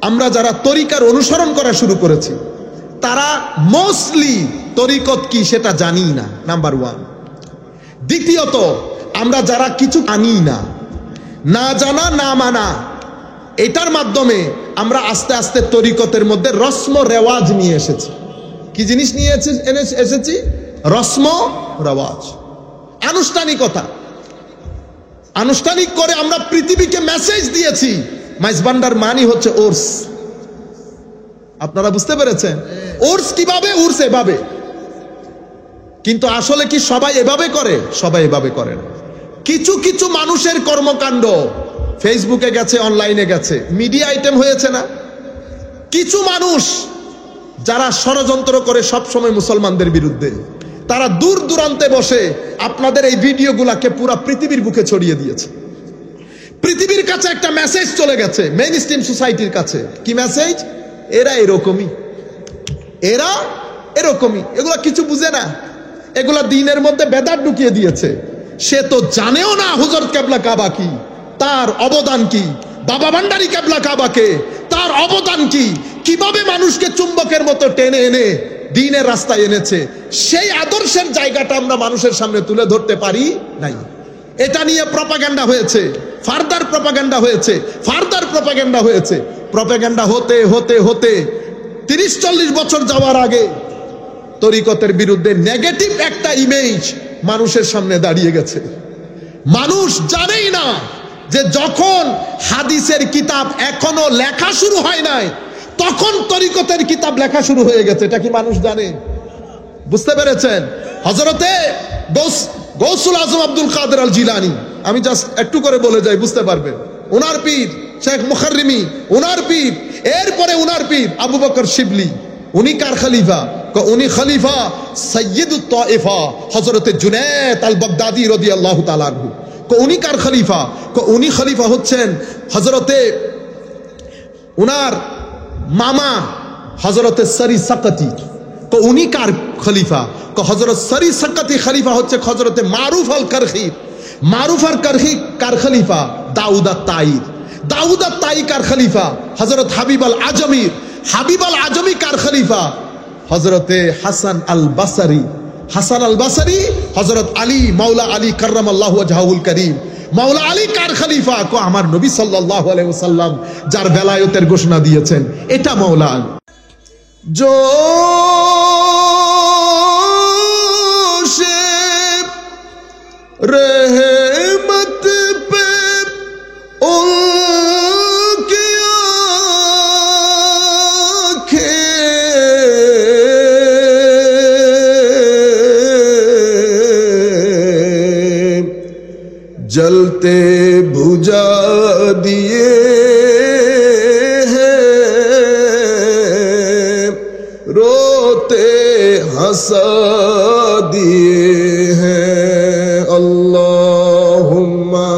আমরা যারা তরিকার অনুসরণ করা শুরু করেছি তারা মোস্টলি তরিকত কি সেটা জানি না, নাম্বার ওয়ান। দ্বিতীয়ত, আমরা যারা কিছু জানি না, না জানা না মানা, এটার মাধ্যমে আমরা আস্তে আস্তে তরিকতের মধ্যে রসম রেওয়াজ নিয়ে এসেছি। কি জিনিস নিয়ে এসেছি? রসম রেওয়াজ, আনুষ্ঠানিকতা। আনুষ্ঠানিক করে আমরা পৃথিবীকে মেসেজ দিয়েছি মাইজবান্ডার মানি হচ্ছে ওর্স। আপনারা বুঝতে পেরেছেন? ওর্স কিভাবে? উর্স এভাবে। কিন্তু আসলে কি সবাই এভাবে করে? সবাই এভাবে করে না। কিছু কিছু মানুষের কর্মকাণ্ড ফেসবুকে গেছে, অনলাইনে গেছে, মিডিয়া আইটেম হয়েছে না? কিছু মানুষ যারা ষড়যন্ত্র করে সব সময় মুসলমানদের বিরুদ্ধে, তারা দূর দূরান্তে বসে আপনাদের এই ভিডিওগুলাকে পুরো পৃথিবীর বুকে ছড়িয়ে দিয়েছে। পৃথিবীর কাছে একটা মেসেজ চলে গেছে, মেইন স্ট্রিম সোসাইটির কাছে। কি মেসেজ? এরা এরকমই, এরা এরকমই, এগুলা কিছু বুঝে না, এগুলা দিনের মধ্যে বেদাত ঢুকিয়ে দিয়েছে। সে তো জানেও না হুজরত কেবলা কাবা কি, তার অবদান কি, বাবা ভান্ডারী কেবলা কাবাকে তার অবদান কি, কিভাবে মানুষকে চুম্বকের মতো টেনে এনে দ্বীনের রাস্তায় এনেছে, সেই আদর্শের জায়গাটা আমরা মানুষের সামনে তুলে ধরতে পারি নাই। এটা নিয়ে প্রপাগান্ডা হয়েছে, ফার্দার প্রপাগান্ডা হয়েছে, ফার্দার প্রপাগান্ডা হয়েছে। প্রপাগান্ডা হতে হতে হতে 30-40 বছর যাওয়ার আগে তরিকতের বিরুদ্ধে নেগেটিভ একটা ইমেজ মানুষের সামনে দাঁড়িয়ে গেছে। মানুষ জানেই না যে যখন হাদিসের কিতাব এখনো লেখা শুরু হয় নাই, তখন তরিকতের কিতাব লেখা শুরু হয়ে গেছে। এটা কি মানুষ জানে? বুঝতে পেরেছেন? হযরতে গৌসুল আজম আব্দুল কাদের আল জিলানী, আমি জাস্ট একটু করে বলে যাই, বুঝতে পারবেন। ওনার পীর শেখ মুখাররিমি, ওনার পীর, এরপরে ওনার পীর আবু বকর শিবলি। উনি কার খলিফা? উনি খলিফা সৈয়দুত তায়েফা হযরতে জুনায়েদ আল বাগদাদি রাদিয়াল্লাহু তাআলা আনহু। উনি কার খলিফা? উনি খলিফা হচ্ছেন হযরতে উনার মামা হযরতে সরি সাকাতি। উনি কার খলিফা? হযরত সরি সাকাতি খলিফা হচ্ছে হযরতে মারুফ আল কারখি। মারুফ আল কারখি কার খলিফা? দাউদ আত তাই। দাউদ আত তাই কার খলিফা? হযরত হাবিব আল আজমি। হাবিব আল আজমি কার খলিফা? হযরতে হাসান আল বাসারি। হাসান আল বাসারি হযরত আলী মাওলা আলী কাররামাল্লাহু ওয়াজহাহুল কারীম। মাওলা আলী কার খলিফা? আমার নবী সাল্লাল্লাহু আলাইহি ওয়াসাল্লাম যার বেলায়েতের ঘোষণা দিয়েছেন, এটা মাওলা আলী। জোশে रहमत पे उनकी आँखें जलते बुझा दिए हैं, रोते हंसा दिए हैं। अल्लाहुम्मा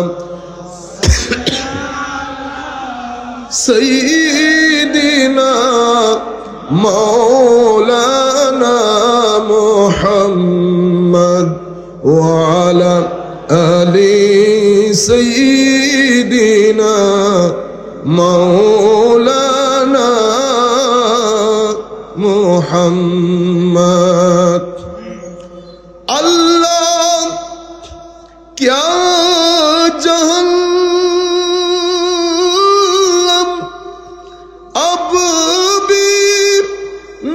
सय्यिदिना मौलाना मुहम्मद व अला आलि सय्यिदिना मौलाना मुहम्मद। अल्लाह क्या जहन्नम अब भी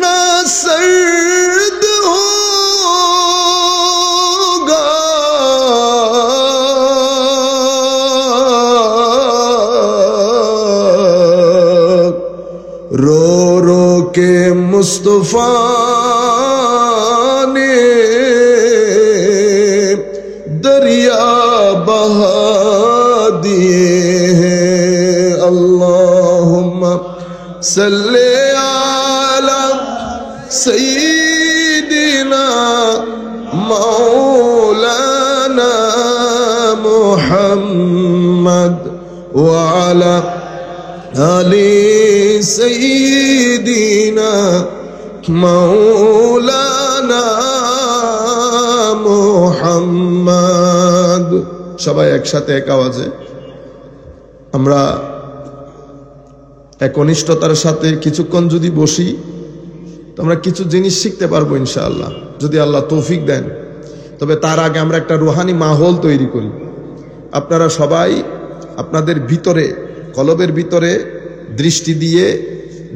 ना सर्द होगा, रो रो के मुस्तफा ने दरिया बहा दिए हैं। अल्लाहुम्मा सल्ले अला सय्यिदिना मौलाना मुहम्मद व अला आलि सय्यिदिना मौलाना মুহাম্মদ। সবাই একসাথে এক আওয়াজে আমরা একনিষ্ঠতার সাথে কিছুক্ষণ যদি বসি তো আমরা কিছু জিনিস শিখতে পারবো ইনশাআল্লাহ, যদি আল্লাহ তৌফিক দেন। তবে তার আগে আমরা একটা রুহানি মাহৌল তৈরি করি। আপনারা সবাই আপনাদের ভিতরে, কলবের ভিতরে দৃষ্টি দিয়ে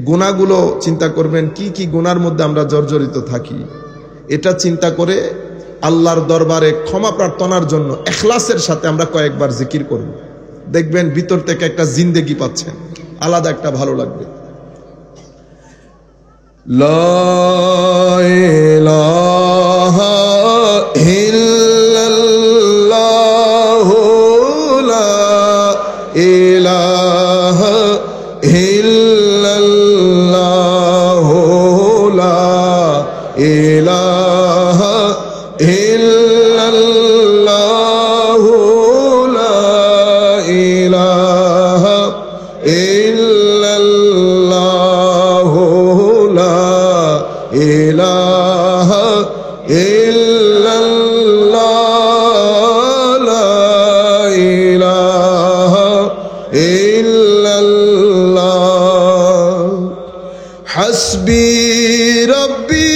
গুনাহগুলো চিন্তা করবেন, কি কি গুনার মধ্যে আমরা জর্জরিত থাকি। এটা চিন্তা করে আল্লাহর দরবারে ক্ষমা প্রার্থনার জন্য ইখলাসের সাথে আমরা কয়েকবার জিকির করব। দেখবেন ভিতর থেকে একটা জিন্দেগি পাচ্ছেন, আলাদা একটা ভালো লাগবে। লা ইলাহা ইল্লাল্লাহু লা ইলাহা ইল্লাল্লাহু লা ইলাহা ইল্লাল্লাহু লা ইলাহা ইল্লাল্লাহু লা ইলাহা ইল্লাল্লাহ লা ইলাহা ইল্লাল্লাহ হাসবি রব্বি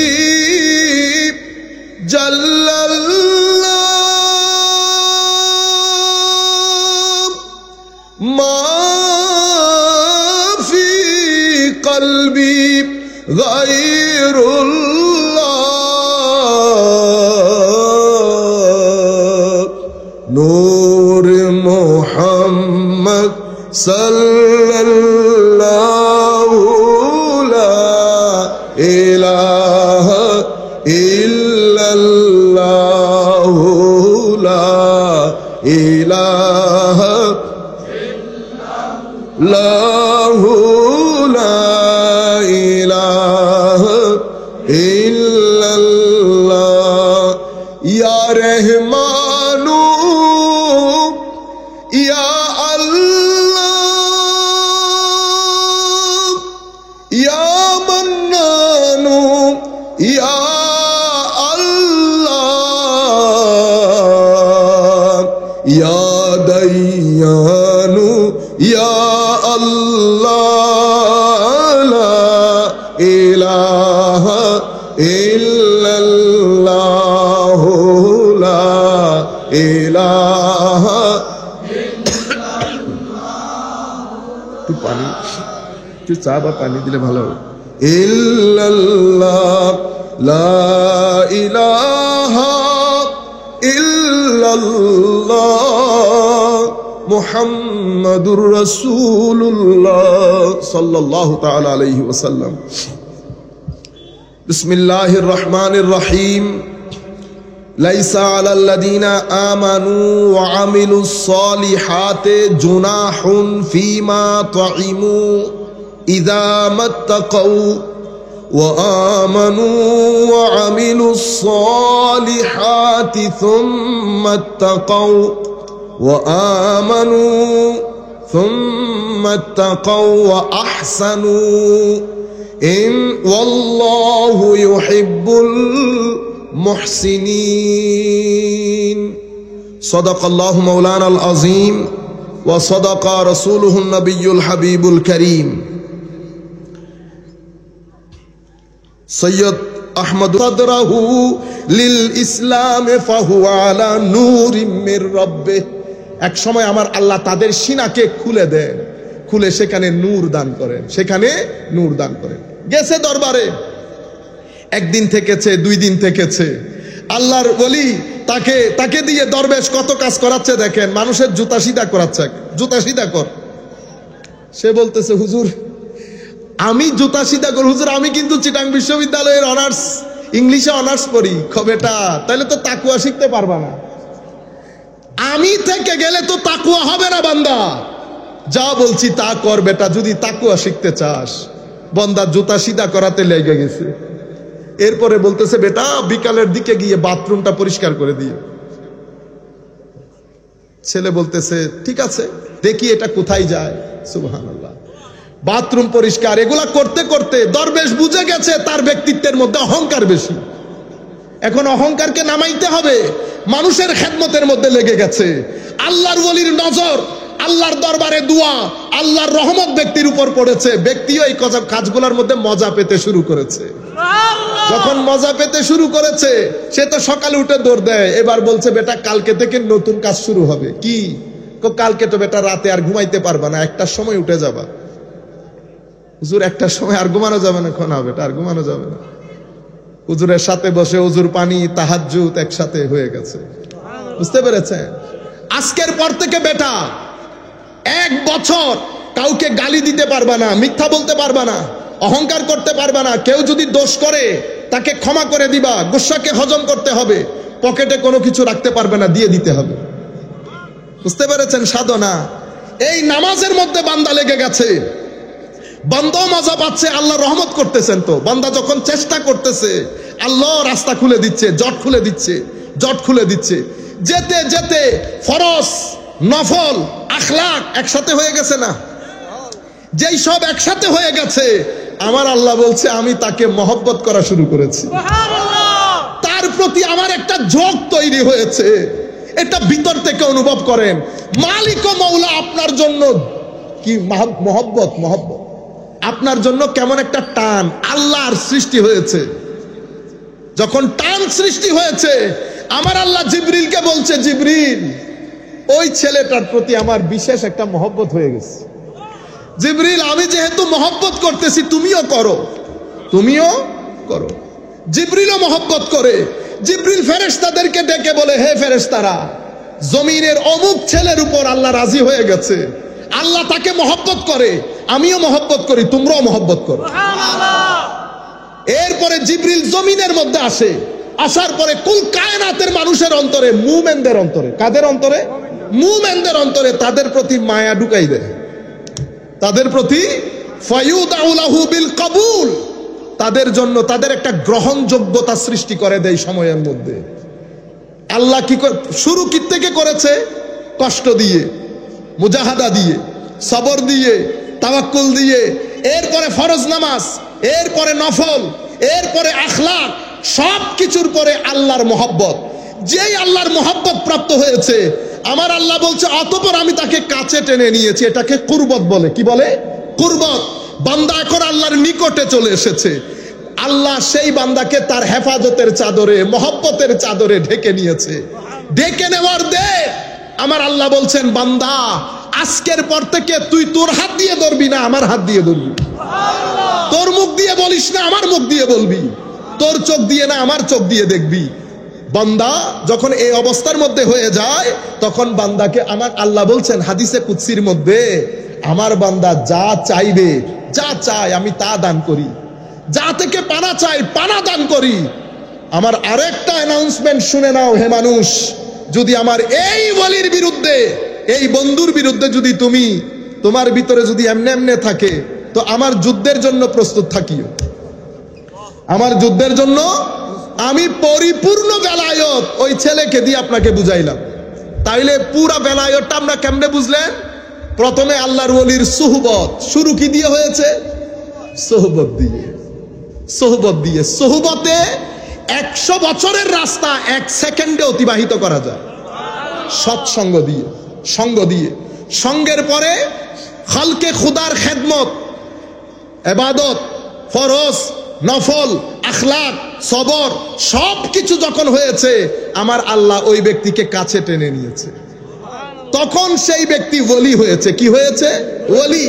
জাল্লাল্লাহ মা ফি কলবি গায়রুল্লাহ নূর মুহাম্মদ সাল্লাল্লাহু লা ইলাহা ইল্লাল্লাহু লা ইলাহা ইল্লাল্লাহু লা ইলাহা ইল্লাল্লাহ ইয়া রহমানু ইয়া আল্লাহ ইয়া মান্নানু ইয়া আল্লাহ ইয়া দাইয়ানু ইয়া আল্লাহ লা ইলাহা ইল্লাল্লাহু লা ইলাহা একটু পানি, একটু চা বা পানি দিলে ভালো হবে। ইল্লাল্লাহ লা ইলাহা ইল্লাল্লাহ মুহাম্মাদুর রাসূলুল্লাহ সাল্লাল্লাহু তাআলা আলাইহি ওয়াসাল্লাম। বিসমিল্লাহির রহমানির রহিম লাইসা আলাল্লাযীনা আমানু ওয়া আমিলুস সালিহাতি জুনাহুন ফীমা তাইমু ইযা মাত্তাকাউ ওয়া আমানু ওয়া আমিলুস সালিহাতি সুম্মা ইত্তাকাউ ওয়া আমানু সুম্মা ইত্তাকাউ ওয়া আহসানু ইন ওয়াল্লাহু ইউহিব্বুল মুহসিনিন। সাদাকাল্লাহু মাওলানাল আযীম ওয়া সাদাকা রাসূলুহুন নবিয়্যুল হাবিবুল কারীম। সৈয়দ আহমদ সাদরাহু লিল ইসলাম ফাহুয়া আলা নূরিম মির রাব্বিহ। এক সময় আমার আল্লাহ তাদের সিনাকে খুলে দেন, খুলে সেখানে নূর দান করেন, সেখানে নূর দান করেন। গেছে দরবারে, একদিন থেকেছে, 2 দিন থেকেছে, আল্লাহর ওলি তাকে দিয়ে দরবেশ কত কাজ করাচ্ছে দেখেন। মানুষের জুতা সিধা করাচ্ছে, জুতা সিধা কর। সে বলতেছে হুজুর আমি জুতা সিধা কর, হুজুর আমি কিন্তু চিটাং বিশ্ববিদ্যালয়ের অনার্স, ইংলিশে অনার্স পড়ি। বেটা তাহলে তো তাকুয়া শিখতে পারবা না। আমি থেকে গেলে তো তাকুয়া হবে না বান্দা। যা বলছি তা কর বেটা, যদি তাকুয়া শিখতে চাস। বন্দা জুতা সিধা করাতে লেগে গেছে। এরপরে বলতেছে বেটা বিকালের দিকে গিয়ে বাথরুমটা পরিষ্কার করে দিয়ে। ছেলে বলতেছে ঠিক আছে, দেখি এটা কোথায় যায়। সুবহানাল্লাহ। বাথরুম পরিষ্কার এগুলা করতে করতে দরবেশ বুঝে গেছে তার ব্যক্তিত্বের মধ্যে অহংকার বেশি। এখন অহংকারকে নামাইতে হবে, মানুষের খেদমতের মধ্যে লেগে গেছে। আল্লাহর ওলির নজর আল্লাহর দরবারে দোয়া, আল্লাহর রহমত ব্যক্তির উপর পড়েছে, ব্যক্তিও এই কাজগুলোর মধ্যে মজা পেতে শুরু করেছে। যখন মজা পেতে শুরু করেছে, সে তো সকালে উঠে দৌড় দেয়, এবার বলছে বেটা কালকে থেকে নতুন কাজ শুরু হবে। কি? কালকে তো বেটা রাতে আর ঘুমাইতে পারবা না, একটার সময় উঠে যাবা। হুজুর একটার সময় আর ঘুমানো যাবে না? না বেটা আর ঘুমানো যাবে না। হুজুরের সাথে বসে হুজুর পানি তাহাজ্জুদ একসাথে হয়ে গেছে। বুঝতে পেরেছেন? আজকের পর থেকে বেটা 1 বছর কাউকে গালি দিতে পারবা না, মিথ্যা বলতে পারবা না, অহংকার করতে পারবা না। কেউ যদি দোষ করে তাকে ক্ষমা করে দিবা, গুসাকে হজম করতে হবে, পকেটে কোনো কিছু রাখতে পারবে না, দিয়ে দিতে হবে। বুঝতে পেরেছেন সাধনা? এই নামাজের মধ্যে বান্দা লেগে গেছে, বান্দাও মজা পাচ্ছে, আল্লাহ রহমত করতেছেন। তো বান্দা যখন চেষ্টা করতেছে, আল্লাহ রাস্তা খুলে দিচ্ছে, জট খুলে দিচ্ছে, জট খুলে দিচ্ছে। যেতে যেতে ফরজ, নফল, আখলাক একসাথে হয়ে গেছে না? যেই সব একসাথে হয়ে গেছে, আমার আল্লাহ বলছে আমি তাকে মহব্বত করা শুরু করেছি। তার প্রতি আমার একটা ঝোঁক তৈরি হয়েছে। এটা ভিতর থেকে অনুভব করেন। মালিক ও মৌলা আপনার জন্য কি মহব্বত, মহব্বত আপনার জন্য কেমন একটা টান আল্লাহর সৃষ্টি হয়েছে। যখন টান সৃষ্টি হয়েছে, আমার আল্লাহ জিবরিলকে বলছে, জিবরিল ওই ছেলেটার প্রতি আমার বিশেষ একটা মহব্বত হয়ে গেছে। জিবরিল আমি যেহেতু মহব্বত করতেছি, তুমিও করো, তুমিও করো। জিবরিলও মহব্বত করে। জিবরিল ফেরেশতাদেরকে ডেকে বলে, হে ফেরেশতারা, জমিনের অমুক ছেলের উপর আল্লাহ রাজি হয়ে গেছে, আল্লাহ তাকে মহব্বত করে, আমিও মহব্বত করি, তোমরাও মহব্বত করো। এরপরে জিবরিল জমিনের মধ্যে আসে। আসার পরে কুল কায়নাতের মানুষের অন্তরে, মুমিনদের অন্তরে, কাদের অন্তরে? মুমিনদের অন্তরে তাদের প্রতি মায়া ঢুকাই দেয়, তাদের প্রতি ফায়ুদাউলাহু বিল কবুল, তাদের জন্য তাদের একটা গ্রহণযোগ্যতা সৃষ্টি করে দেয় সময়ের মধ্যে। আল্লাহ কি শুরু কি থেকে করেছে? কষ্ট দিয়ে, মুজাহাদা দিয়ে, সবর দিয়ে, তাওয়াক্কুল দিয়ে, এরপরে ফরজ নামাজ, এরপরে নফল, এরপরে আখলাক, সব কিছুর পরে আল্লাহর মহব্বত। যেই আল্লাহর মহব্বত প্রাপ্ত হয়েছে, আমার আল্লাহ বলছে অতঃপর আমি তাকে কাছে টেনে নিয়েছি। এটাকে কুরবত বলে। কি বলে? কুরবত। বান্দা এখন আল্লাহর নিকটে চলে এসেছে। আল্লাহ সেই বান্দাকে তার হেফাজতের চাদরে, মহব্বতের চাদরে ঢেকে নিয়েছে। ঢেকে নেওয়ার দে আমার আল্লাহ বলছেন, বান্দা আজকের পর থেকে তুই তোর হাত দিয়ে ধরবি না, আমার হাত দিয়ে ধরবি। তোর মুখ দিয়ে বলিস না, আমার মুখ দিয়ে বলবি। তোর চোখ দিয়ে না, আমার চোখ দিয়ে দেখবি। বান্দা যখন এই অবস্থার মধ্যে হয়ে যায়, তখন বান্দাকে আমার আল্লাহ বলছেন হাদিসে কুদসির মধ্যে, আমার বান্দা যা চাইবে, যা চায় আমি তা দান করি, যা থেকে পানা চাই পানা দান করি। আমার আরেকটা অ্যানাউন্সমেন্ট শুনে নাও হে মানুষ, যদি আমার এই ওয়ালির বিরুদ্ধে, এই বন্ধুর বিরুদ্ধে যদি তুমি, তোমার ভিতরে যদি এমনে এমনে থাকে, তো আমার যুদ্ধের জন্য প্রস্তুত থাকিও। আমার যুদ্ধের জন্য আমি পরিপূর্ণ বেলায়ত ওই ছেলেকে দিয়ে আপনাকে বুঝাইলাম। তাইলে পুরা বেলায়তটা আমরা কেমনে বুঝলেন? প্রথমে আল্লাহর ওলির সুহবত। শুরু কি দিয়ে হয়েছে? সোহবত দিয়ে। সোহবত দিয়ে। সোহবতে 100 বছরের রাস্তা 1 সেকেন্ডে অতিবাহিত করা যায়। সৎসঙ্গ দিয়ে, সঙ্গ দিয়ে। সঙ্গের পরে খালকে খুদার খেদমত, ইবাদত, ফরজ, নফল, আখলাক, সবর, সব কিছু যখন হয়েছে, আমার আল্লাহ ওই ব্যক্তিকে কাছে টেনে নিয়েছে। তখন সেই ব্যক্তি ওলি হয়েছে। কি হয়েছে? ওলি।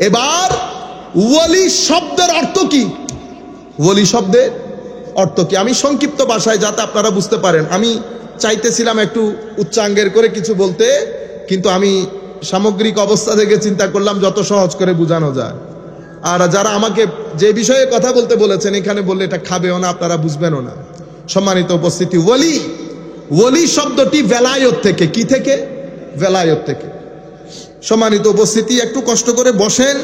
এবার ওলি শব্দের অর্থ কি? ওলি শব্দের অর্থ কি? আমি সংক্ষিপ্ত ভাষায়, যাতে আপনারা বুঝতে পারেন। আমি চাইতেছিলাম একটু উচ্চাঙ্গের করে কিছু বলতে, কিন্তু আমি সামগ্রিক অবস্থা থেকে চিন্তা করলাম যত সহজ করে বোঝানো যায়। আর যারা আমাকে যে বিষয়ে কথা বলতে বলেছেন, এখানে বললে এটা খাবেও না, আপনারা বুঝবেনও না। সম্মানিত উপস্থিতি, ওলি, ওলি শব্দটি ভেলায়ত থেকে। কি থেকে? ভেলায়ত থেকে। সম্মানিত উপস্থিতি, একটু কষ্ট করে বসেন,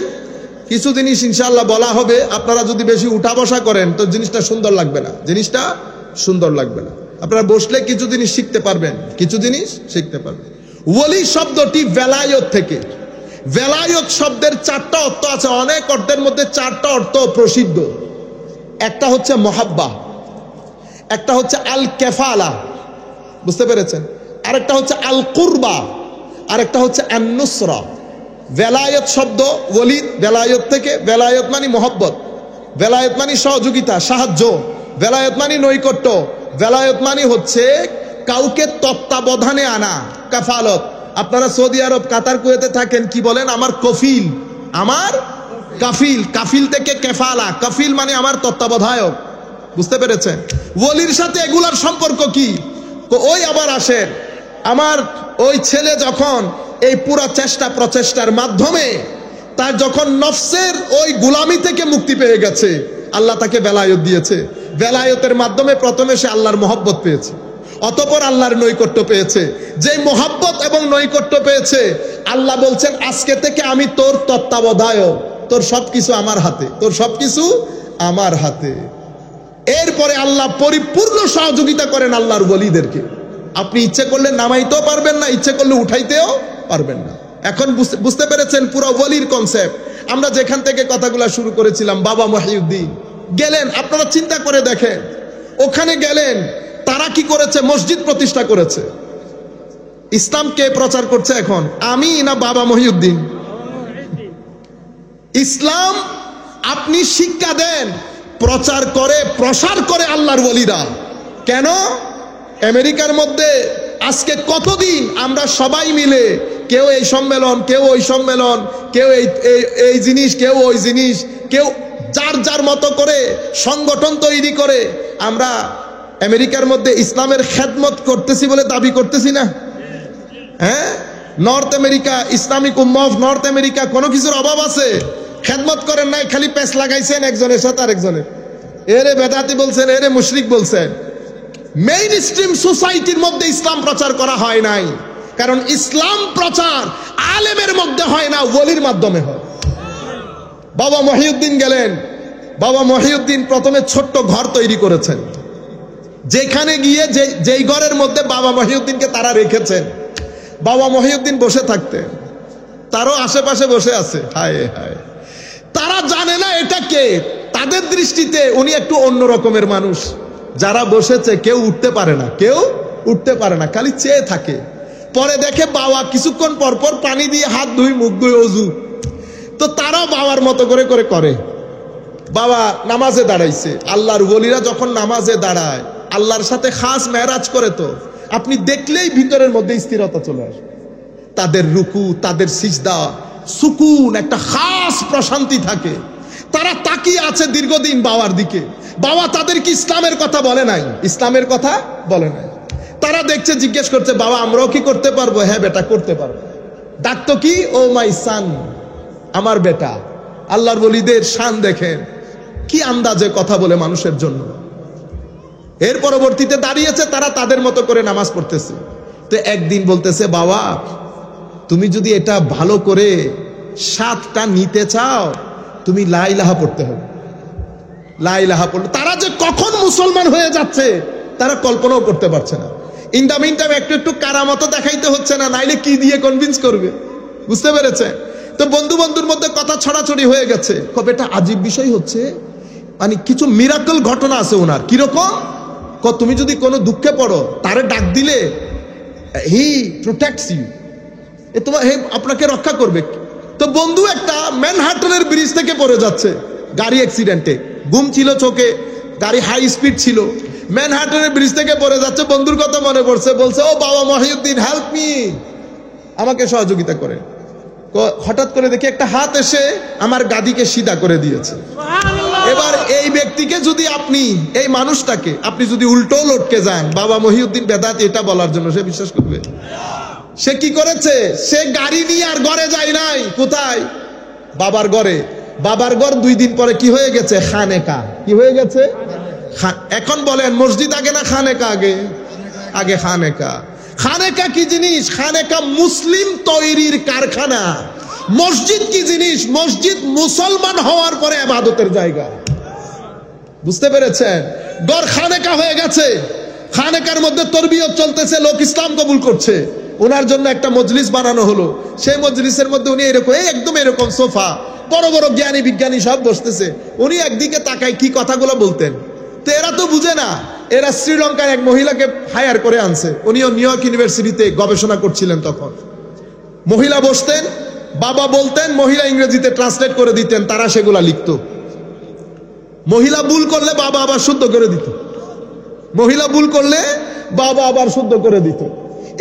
কিছু জিনিস ইনশাআল্লাহ বলা হবে। আপনারা যদি বেশি উঠা বসা করেন তো জিনিসটা সুন্দর লাগবে না, জিনিসটা সুন্দর লাগবে না। আপনারা বসলে কিছু জিনিস শিখতে পারবেন, কিছু জিনিস শিখতে পারবেন। ওলি শব্দটি ভেলায়ত থেকে। ভেলায়ত শব্দের 4টা অর্থ আছে। অনেক অর্থের মধ্যে 4টা অর্থ প্রসিদ্ধ। একটা হচ্ছে মহাব্বা, একটা হচ্ছে আল কেফালা, বুঝতে পেরেছেন? আরেকটা হচ্ছে আল কুরবা, আরেকটা হচ্ছে আন-নুসরা। বেলায়েত শব্দ ওয়ালি, বেলায়েত থেকে, বেলায়েত মানে মহব্বত, বেলায়েত মানে সহযোগিতা, সাহায্য, বেলায়েত মানে নৈকট্য, বেলায়েত মানে হচ্ছে কাউকে তত্ত্বাবধানে আনা, কাফালত। আপনারা সৌদি আরব, কাতার, কুয়েতে থাকেন, কি বলেন? আমার কফিল, আমার কাফিল। কাফিল থেকে কেফালা, কাফিল মানে আমার তত্ত্বাবধায়ক। বুঝতে পেরেছেন? ওলির সাথে এগুলার সম্পর্ক কি? ওই আবার আসেন, আমার ওই ছেলে যখন এই পুরা চেষ্টা প্রচেষ্টার মাধ্যমে তার যখন নফসের ওই গুলামি থেকে মুক্তি পেয়ে গেছে, আল্লাহ তাকে বেলায়েত দিয়েছে। বেলায়েতের মাধ্যমে প্রথমে সে আল্লাহর মহব্বত পেয়েছে, অতঃপর আল্লাহর নৈকট্য পেয়েছে। যে মহব্বত এবং নৈকট্য পেয়েছে, আল্লাহ বলছেন আজকে থেকে আমি তোর তত্ত্বাবধায়ক, তোর সবকিছু আমার হাতে, তোর সবকিছু আমার হাতে। এরপরে আল্লাহ পরিপূর্ণ সহযোগিতা করেন আল্লাহর ওলিদেরকে। আপনি ইচ্ছে করলে নামাইতেও পারবেন না, ইচ্ছে করলে উঠাইতেও পারবেন না। এখন বুঝতে পেরেছেন পুরো ওলির কনসেপ্ট। আমরা যেখান থেকে কথাগুলা শুরু করেছিলাম, বাবা মহিউদ্দিন গেলেন, আপনারা চিন্তা করে দেখেন, ওখানে গেলেন, তারা কি করেছে? মসজিদ প্রতিষ্ঠা করেছে। ইসলাম কে প্রচার করছে এখন, আমি না বাবা মহিউদ্দিন? ইসলাম আপনি শিক্ষা দেন, প্রচার করে, প্রসার করে আল্লাহর ওলিরা। কেন? আমেরিকার মধ্যে আজকে কতদিন আমরা সবাই মিলে, কেউ এই সম্মেলন, কেউ ওই সম্মেলন, কেউ এই জিনিস, কেউ ওই জিনিস, কেউ যার যার মতো করে সংগঠন তৈরি করে আমরা আমেরিকার মধ্যে ইসলামের খেদমত করতেছি বলে দাবি করতেছি না? হ্যাঁ, নর্থ আমেরিকা, ইসলামিক উম্মাহ অফ নর্থ আমেরিকা, কোনো কিছুর অভাব আছে? খেদমত করেন নাই, খালি প্যাচ লাগাইছেন একজনের সাথে আরেকজনের। এরে বেদাতি বলছেন, এরে মুশরিক বলছেন। মেইন স্ট্রিম সোসাইটির মধ্যে ইসলাম প্রচার করা হয় নাই, কারণ ইসলাম প্রচার আলেমের মধ্যে হয় না, ওলির মাধ্যমে হয়। বাবা মহিউদ্দিন গেলেন, বাবা মহিউদ্দিন প্রথমে ছোট্ট ঘর তৈরি করেছেন, যেখানে গিয়ে যেই ঘরের মধ্যে বাবা মহিউদ্দিনকে তারা রেখেছেন, বাবা মহিউদ্দিন বসে থাকতেন, তারও আশেপাশে বসে আছে। হায় হায়, তারা জানে না এটা কে। তাদের দৃষ্টিতে উনি একটু অন্য রকমের মানুষ। যারা বসেছে কেউ উঠতে পারে না, কেউ উঠতে পারে না, খালি চেয়ে থাকে। পরে দেখে বাবা কিছুক্ষণ পর পর পানি দিয়ে হাত ধুই, মুখ ধুই, অজু। তো তারাও বাবার মতো করে করে। বাবা নামাজে দাঁড়াইছে। আল্লাহর ওলিরা যখন নামাজে দাঁড়ায়, আল্লাহর সাথে খাস মেরাজ করে, তো আপনি দেখলেই ভিতরের মধ্যে স্থিরতা চলে আসে। তাদের রুকু, তাদের সিজদা, সুকুন, একটা খাস প্রশান্তি থাকে। তারা তাকিয়ে আছে দীর্ঘদিন বাবার দিকে। বাবা তাদেরকে ইসলামের কথা বলে নাই, ইসলামের কথা বলে নাই। তারা দেখছে, জিজ্ঞেস করছে, বাবা আমরাও কি করতে পারবো? হ্যাঁ বেটা, করতে পারবো। ডাকতো কি? ও মাই সান, আমার বেটা। আল্লাহর ওলিদের শান দেখেন, কি আন্দাজে কথা বলে মানুষের জন্য। এর পরবর্তীতে দাঁড়িয়েছে, তারা তাদের মতো করে নামাজ পড়তেছে। তো একদিন বলতেছে, বাবা তুমি যদি এটা ভালো করে স্বাদটা নিতে চাও, তুমি লা ইলাহা পড়তে হবে। লা ইলাহা পড়লে তারা যে কখন মুসলমান হয়ে যাচ্ছে তারা কল্পনাও করতে পারছে না। ইন দা মিন টাইম একটু একটু কারামত দেখাইতে হচ্ছে না, নাইলে কি দিয়ে কনভিন্স করবে? বুঝতে পেরেছে? তো বন্ধুর মধ্যে কথা ছড়াছড়ি হয়ে গেছে। কবে এটা আজীব বিষয় হচ্ছে, মানে কিছু মিরাকল ঘটনা আছে ওনার। কিরকম? তুমি যদি কোনো দুঃখে পড়ো, তারে ডাক দিলে হি প্রোটেক্টস ইউ, আপনাকে রক্ষা করবে। তো বন্ধু একটা ম্যানহাটনের ব্রিজ থেকে পড়ে যাচ্ছে গাড়ি অ্যাক্সিডেন্টে, ঘুম ছিল চোখে, গাড়ি হাই স্পিড ছিল, ম্যানহাটনের ব্রিজ থেকে পড়ে যাচ্ছে। বন্ধুর কথা মনে পড়ছে, বলছে, ও বাবা মহিউদ্দিন, হেল্প মি, আমাকে সহযোগিতা করে। হঠাৎ করে দেখি একটা হাত এসে আমার গাদিকে সিধা করে দিয়েছে। এবার এই ব্যক্তিকে যদি আপনি, এই মানুষটাকে আপনি যদি উল্টো লটকে যান, বাবা মহিউদ্দিন বেদাত এটা বলার জন্য, সে বিশ্বাস করবে? সে কি করেছে? সে গাড়ি নিয়ে আর ঘরে যায় নাই। কোথায়? বাবার ঘরে। বাবার ঘর 2 দিন পরে কি হয়ে গেছে? খানেকা। কি হয়ে গেছে? এখন বলেন, মসজিদ আগে না খানেকা আগে? আগে খানেকা। খানেকা কি জিনিস? খানেকা মুসলিম তৈরির কারখানা। মসজিদ কি জিনিস? মসজিদ মুসলমান হওয়ার পরে ইবাদতের জায়গা। বুঝতে পেরেছেন? ঘর খানেকা হয়ে গেছে। খানেকার মধ্যে তরবিয়ত চলতেছে, লোক ইসলাম কবুল করছে। ওনার জন্য একটা মজলিস বানানো হলো। সেই মজলিসের মধ্যে উনি এরকম, একদম এরকম সোফা, বড় বড় জ্ঞানী বিজ্ঞানী সব বসতেছে। উনি একদিকে তাকায়, কি কথাগুলো বলতেন। তো এরা তো বুঝে না, এরা শ্রীলঙ্কার এক মহিলাকে হায়ার করে আনছে। উনিও নিউ ইয়র্ক ইউনিভার্সিটিতে গবেষণা করছিলেন তখন। মহিলা বসতেন, বাবা বলতেন, মহিলা ইংরেজিতে ট্রান্সলেট করে দিতেন, তারা সেগুলা লিখত। মহিলা ভুল করলে বাবা আবার শুদ্ধ করে দিত, মহিলা ভুল করলে বাবা আবার শুদ্ধ করে দিত।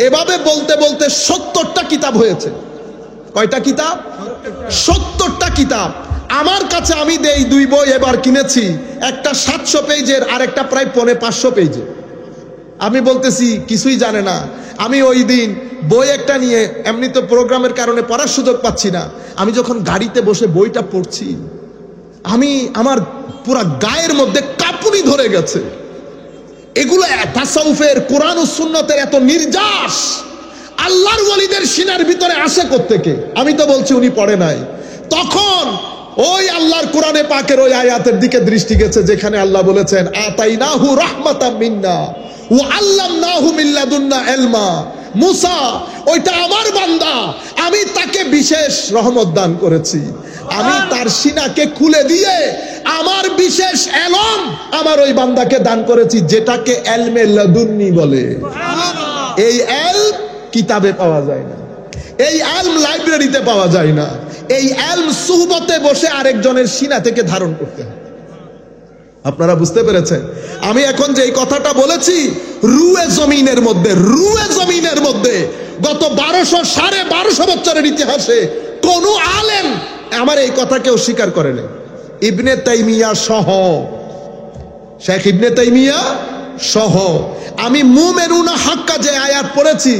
এভাবে বলতে বলতে 70টা কিতাব হয়েছে। কয়টা কিতাব? 70টা কিতাব। আমার কাছে আমি দেই 2 বই এবার কিনেছি, একটা 700 পেজের আর একটা প্রায় 550 পেজের। আমি বলতেছি কিছুই জানে না। আমি ওই দিন বই একটা নিয়ে, এমনি তো প্রোগ্রামের কারণে পড়ার সুযোগ পাচ্ছি না, আমি যখন গাড়িতে বসে বইটা পড়ছি, আমার পুরা গায়ের মধ্যে কাঁপুনি ধরে গেছে। এগুলো তাসাউফের, কোরআন ও সুন্নতের এত নির্যাস আল্লাহর ওয়ালিদের সিনার ভিতরে আসে কোত্থেকে? আমি তো বলছি উনি পড়ে নাই। তখন ওই আল্লাহর কোরআনে পাকের ওই আয়াতের দিকে দৃষ্টি গেছে যেখানে আল্লাহ বলেছেন আতাইনাহু রাহমাতাম মিন্না ওয়া আল্লামনাহু মিন লাদুন্না ইলমা। মুসা ওইটা আমার বান্দা, আমি তাকে বিশেষ রহমত দান করেছি, আমি তার সিনাকে খুলে দিয়ে আমার বিশেষ ইলম আমার ওই বান্দাকে দান করেছি, যেটাকে ইলমে লাদুন্নি বলে। এই ইলম কিতাবে পাওয়া যায় না, এই ইলম লাইব্রেরিতে পাওয়া যায় না, এই ইলম সুহবতে বসে আরেকজনের সিনা থেকে ধারণ করতে হয়। আপনারা বুঝতে পেরেছেন? আমি এখন যে এই কথাটা বলেছি, রুয়ে জমিনের মধ্যে গত 1200-1250 বছরের ইতিহাসে কোন আলেম আমার এই কথাকে অস্বীকার করে নাই। ইবনে তাইমিয়া সহ, শেখ ইবনে তাইমিয়া সহ। আমি মুমিনুনা হাক্কা যে আয়াত পড়েছি,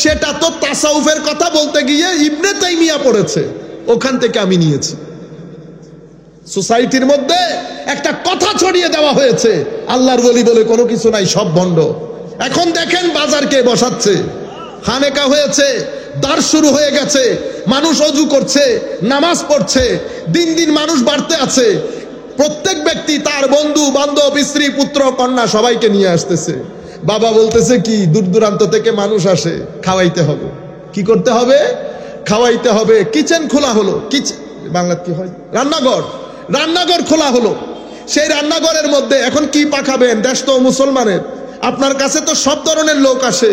সেটা তো তাসাউফের কথা বলতে গিয়ে ইবনে তাইমিয়া পড়েছে, ওখান থেকে আমি নিয়েছি। সোসাইটির মধ্যে একটা কথা ছড়িয়ে দেওয়া হয়েছে, আল্লাহর ওলি বলে কোনো কিছু নাই, সব ভণ্ড। এখন দেখেন বাজার কে বসাচ্ছে, খানেকা হয়েছে, দার শুরু হয়ে গেছে, মানুষ ওযু করছে, নামাজ পড়ছে, দিন দিন মানুষ বাড়তে আছে। প্রত্যেক ব্যক্তি তার বন্ধু বান্ধব, স্ত্রী, পুত্র, কন্যা সবাইকে নিয়ে আসতেছে। বাবা বলতেছে কি, দূর দূরান্ত থেকে মানুষ আসে, খাওয়াইতে হবে। কি করতে হবে? খাওয়াইতে হবে। কিচেন খোলা হলো, বাংলা কি হয়, রান্নাঘর খোলা হলো। সেই রান্নাঘরের মধ্যে এখন কি পাকাবেন? দেশ তো মুসলমানের, আপনার কাছে তো সব ধরনের লোক আসে,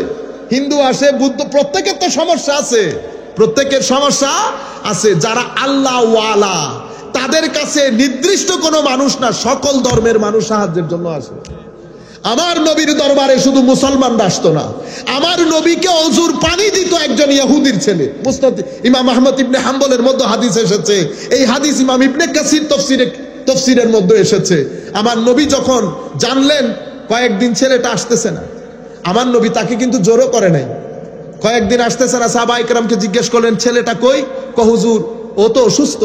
হিন্দু আসে, বুদ্ধ, প্রত্যেকের তো সমস্যা আছে, প্রত্যেকের সমস্যা আছে। যারা আল্লাহ ওয়ালা, তাদের কাছে নির্দিষ্ট কোনো মানুষ না, সকল ধর্মের মানুষ সাহায্যের জন্য আসে। আমার নবীর দরবারে শুধু মুসলমানরা আসতো না, আমার নবীকে অজুর পানি দিত একজন ইহুদির ছেলে। মুসনাদ ইমাম আহমদ ইবনে হাম্বলের মধ্যে হাদিস এসেছে, এই হাদিস ইমাম ইবনে কাসির তফসিরের মধ্যে এসেছে। আমার নবী যখন জানলেন কয়েকদিন ছেলেটা আসতেছে না, আমার নবী তাকে কিন্তু জোরও করে নাই, কয়েকদিন আসতেছে না, সাহাবা ইকরামকে জিজ্ঞেস করলেন ছেলেটা কই? হুজুর ও তো অসুস্থ।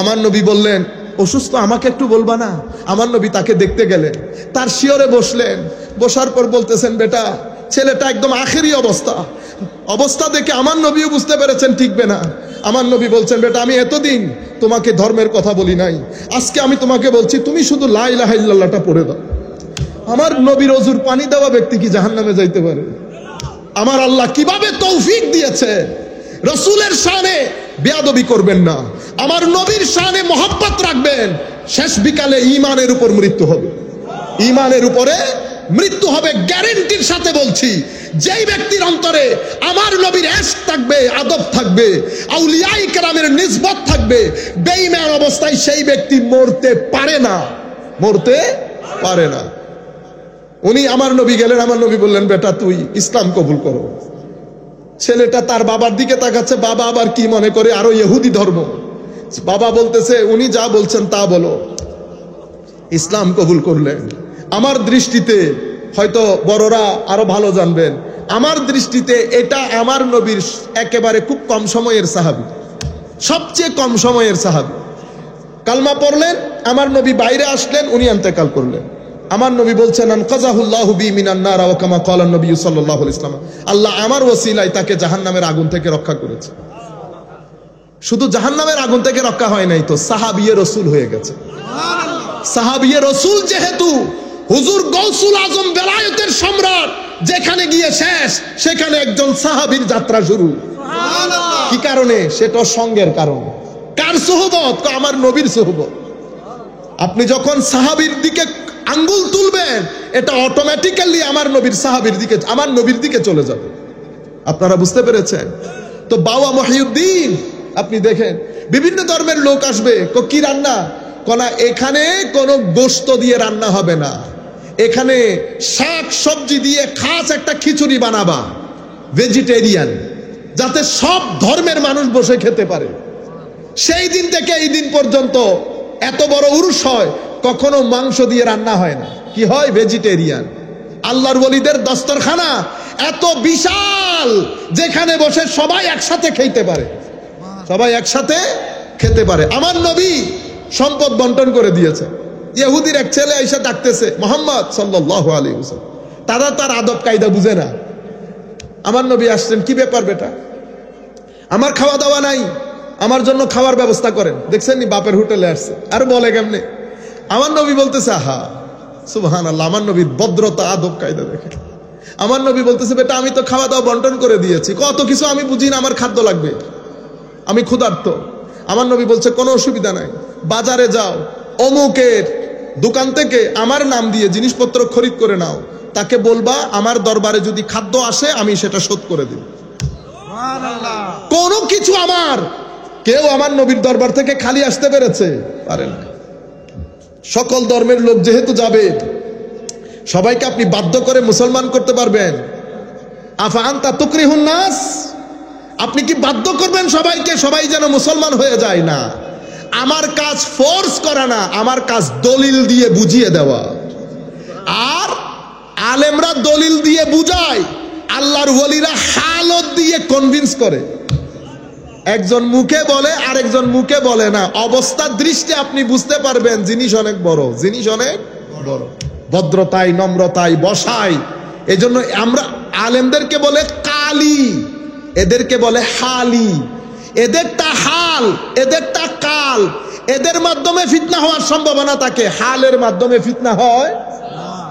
আমার নবী বললেন অসুস্থ, আমাকে একটু বলবা না? আমার নবী তাকে দেখতে গেলেন, তার শিয়রে বসলেন, বসার পর বলতেছেন বেটা, ছেলেটা একদম আখেরি অবস্থা দেখে আমার নবীও বুঝতে পেরেছেন ঠিকবে না। আমার নবী বলছেন বেটা, আমি এতদিন তোমাকে ধর্মের কথা বলি নাই, আজকে আমি তোমাকে বলছি তুমি শুধু লা ইলাহা ইল্লাল্লাহটা পড়ে দাও। আমার নবীর ওযুর পানি দেওয়া ব্যক্তি কি জাহান্নামে যাইতে পারে? আমার আল্লাহ কিভাবে তৌফিক দিয়েছে। রাসূলের শানে বেয়াদবি করবেন না, আমার নবীর শানে মহব্বত রাখবেন। শেষ বিকালে ঈমানের উপর মৃত্যু হবে, ঈমানের উপরে মৃত্যু হবে, গ্যারান্টির সাথে বলছি। যেই ব্যক্তির অন্তরে আমার নবীর ইশক থাকবে, আদব থাকবে, আউলিয়ায়ে কেরামের নিসবত থাকবে, বেঈমান অবস্থায় সেই ব্যক্তি মরতে পারে না। উনি আমার নবী গেলেন, আমার নবী বললেন বেটা তুই ইসলাম কবুল করো। ছেলেটা তার বাবার দিকে তাকাচ্ছে, বাবা আবার কি মনে করে আরো ইহুদি ধর্ম। বাবা বলতেছে উনি যা বলছেন তা বলো। ইসলাম কবুল করলেন। আমার দৃষ্টিতে, হয়তো বড়রা আরো ভালো জানবেন, আমার দৃষ্টিতে এটা আমার নবীর একেবারে খুব কম সময়ের সাহাবী, সবচেয়ে কম সময়ের সাহাবী। কালমা পড়লেন, আমার নবী বাইরে আসলেন, উনি ইন্তেকাল করলেন। আমার নবী বলছেন আনকাযাহুল্লাহু বি মিনান নার ওয়া কামা ক্বালা নবী সাল্লাল্লাহু আলাইহি ওয়াসাল্লাম, আল্লাহ আমার ওসিলায় তাকে জাহান্নামের আগুন থেকে রক্ষা করেছে। শুধু জাহান্নামের আগুন থেকে রক্ষা হয় নাই তো, সাহাবিয়ে রাসূল হয়ে গেছে। সাহাবিয়ে রাসূল যেহেতু, হুজুর গৌসুল আজম বেলায়েতের সম্রাট, যেখানে গিয়ে শেষ সেখানে একজন সাহাবীর যাত্রা শুরু। কি কারণে? সেটা সঙ্গের কারণে। কার সুহবত? আমার নবীর সুহবত। আপনি যখন সাহাবীর দিকে আঙ্গুল তুলবেন, এটা অটোমেটিক্যালি আমার নবীর সাহাবীর দিকে, আমার নবীর দিকে চলে যাবে। আপনারা বুঝতে পেরেছেন? তো বাবা মহিউদ্দিন আপনি দেখেন বিভিন্ন ধর্মের লোক আসবে, কি রান্না, কনা এখানে কোনো গোশত দিয়ে রান্না হবে না, এখানে শাক সবজি দিয়ে খাস একটা খিচুড়ি বানাবা ভেজিটেরিয়ান, যাতে সব ধর্মের মানুষ বসে খেতে পারে। সেই দিন থেকে এই দিন পর্যন্ত এত বড় উরুস হয়, কখনো মাংস দিয়ে রান্না হয় না, কি হয়, ভেজিটেরিয়ান। আল্লাহর ওলিদের দস্তরখানা এত বিশাল, যেখানে বসে সবাই একসাথে খেতে পারে, সবাই একসাথে খেতে পারে। আমার নবী সম্পদ বন্টন করে দিয়েছে। ইহুদির এক ছেলে এসে ডাকতেছে মুহাম্মদ সাল্লাল্লাহু আলাইহি ওয়াসাল্লাম, তারা তার আদব কায়দা বুঝে না। আমার নবী আসছেন, কি ব্যাপার বেটা, আমার খাওয়া দাওয়া নাই, আমার জন্য খাওয়ার ব্যবস্থা করেন। দেখছেন নি বাপের হোটেলে আসছে, আর বলে কেমনে। আমার নবী বলতেছে, আহা সুবহানাল্লাহ, আমার নবীর ভদ্রতা আদব কায়দা দেখে। আমার নবী বলতেছে, বেটা আমি তো খাওয়া দাওয়া বন্টন করে দিয়েছি, কত কিছু আমি বুঝি না, আমার খাদ্য লাগবে, আমি ক্ষুধার্ত। আমার নবী বলছে, কোনো অসুবিধা নাই, বাজারে যাও, অমুকের দোকান থেকে আমার নাম দিয়ে জিনিসপত্র খরিদ করে নাও, তাকে বলবা আমার দরবারে যদি খাদ্য আসে আমি সেটা শোধ করে দিব। কোনো কিছু আমার, কেউ আমার নবীর দরবার থেকে খালি আসতে পেরেছে, পারে না। সকল ধর্মের লোক যেহেতু যাবে, সবাইকে আপনি বাধ্য করে মুসলমান করতে পারবেন? আফা আনতা তুকরিহুন নাস, আপনি কি বাধ্য করবেন সবাইকে, সবাই যেন মুসলমান হয়ে যায়? না, আমার কাজ ফোর্স করা না, আমার কাজ দলিল দিয়ে বুঝিয়ে দেওয়া। আর আলেমরা দলিল দিয়ে বুঝায়, আল্লাহর ওলিরা হালত দিয়ে কনভিন্স করে। একজন মুখে বলে, আরেকজন মুখে বলে না, অবস্থার দৃষ্টি আপনি বুঝতে পারবেন জিনিস অনেক বড়, জিনিস অনেক বড়, ভদ্রতায় নম্রতায় বসায়। এজন্য আমরা আলেমদেরকে বলে কালি, এদেরকে বলে হালি, এদেরটা হাল, এদেরটা কাল, এদের মাধ্যমে ফিতনা হওয়ার সম্ভাবনা থাকে, হালের মাধ্যমে ফিতনা হয়,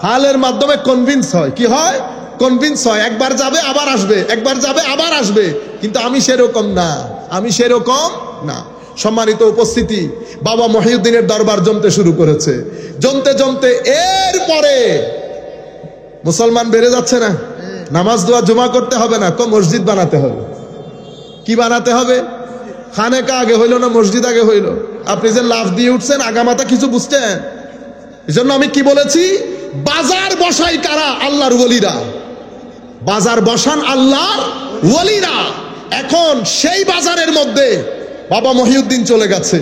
হালের মাধ্যমে কনভিন্স হয়। কি হয়? কনভিন্স হয়। একবার যাবে আবার আসবে, একবার যাবে আবার আসবে। কিন্তু আমি সেরকম না, আমি সেরকম না। সম্মানিত উপস্থিতি, বাবা মহিউদ্দিনের দরবার জমতে শুরু করেছে। জমতে জমতে এরপরে মুসলমান বেড়ে যাচ্ছে না, নামাজ দোয়া জমা করতে হবে না, মসজিদ বানাতে হবে। কি বানাতে হবে? খানেকা আগে হইল না মসজিদ আগে হইল? আপনি যে লাফ দিয়ে উঠছেন, আগামাতা কিছু বুঝছেন? এই জন্য আমি কি বলেছি, বাজার বসাই কারা? আল্লাহর ওলিরা। বাজার বসান আল্লাহর ওলিরা। এখন সেই বাজারের মধ্যে বাবা মহিউদ্দিন চলে গেছে,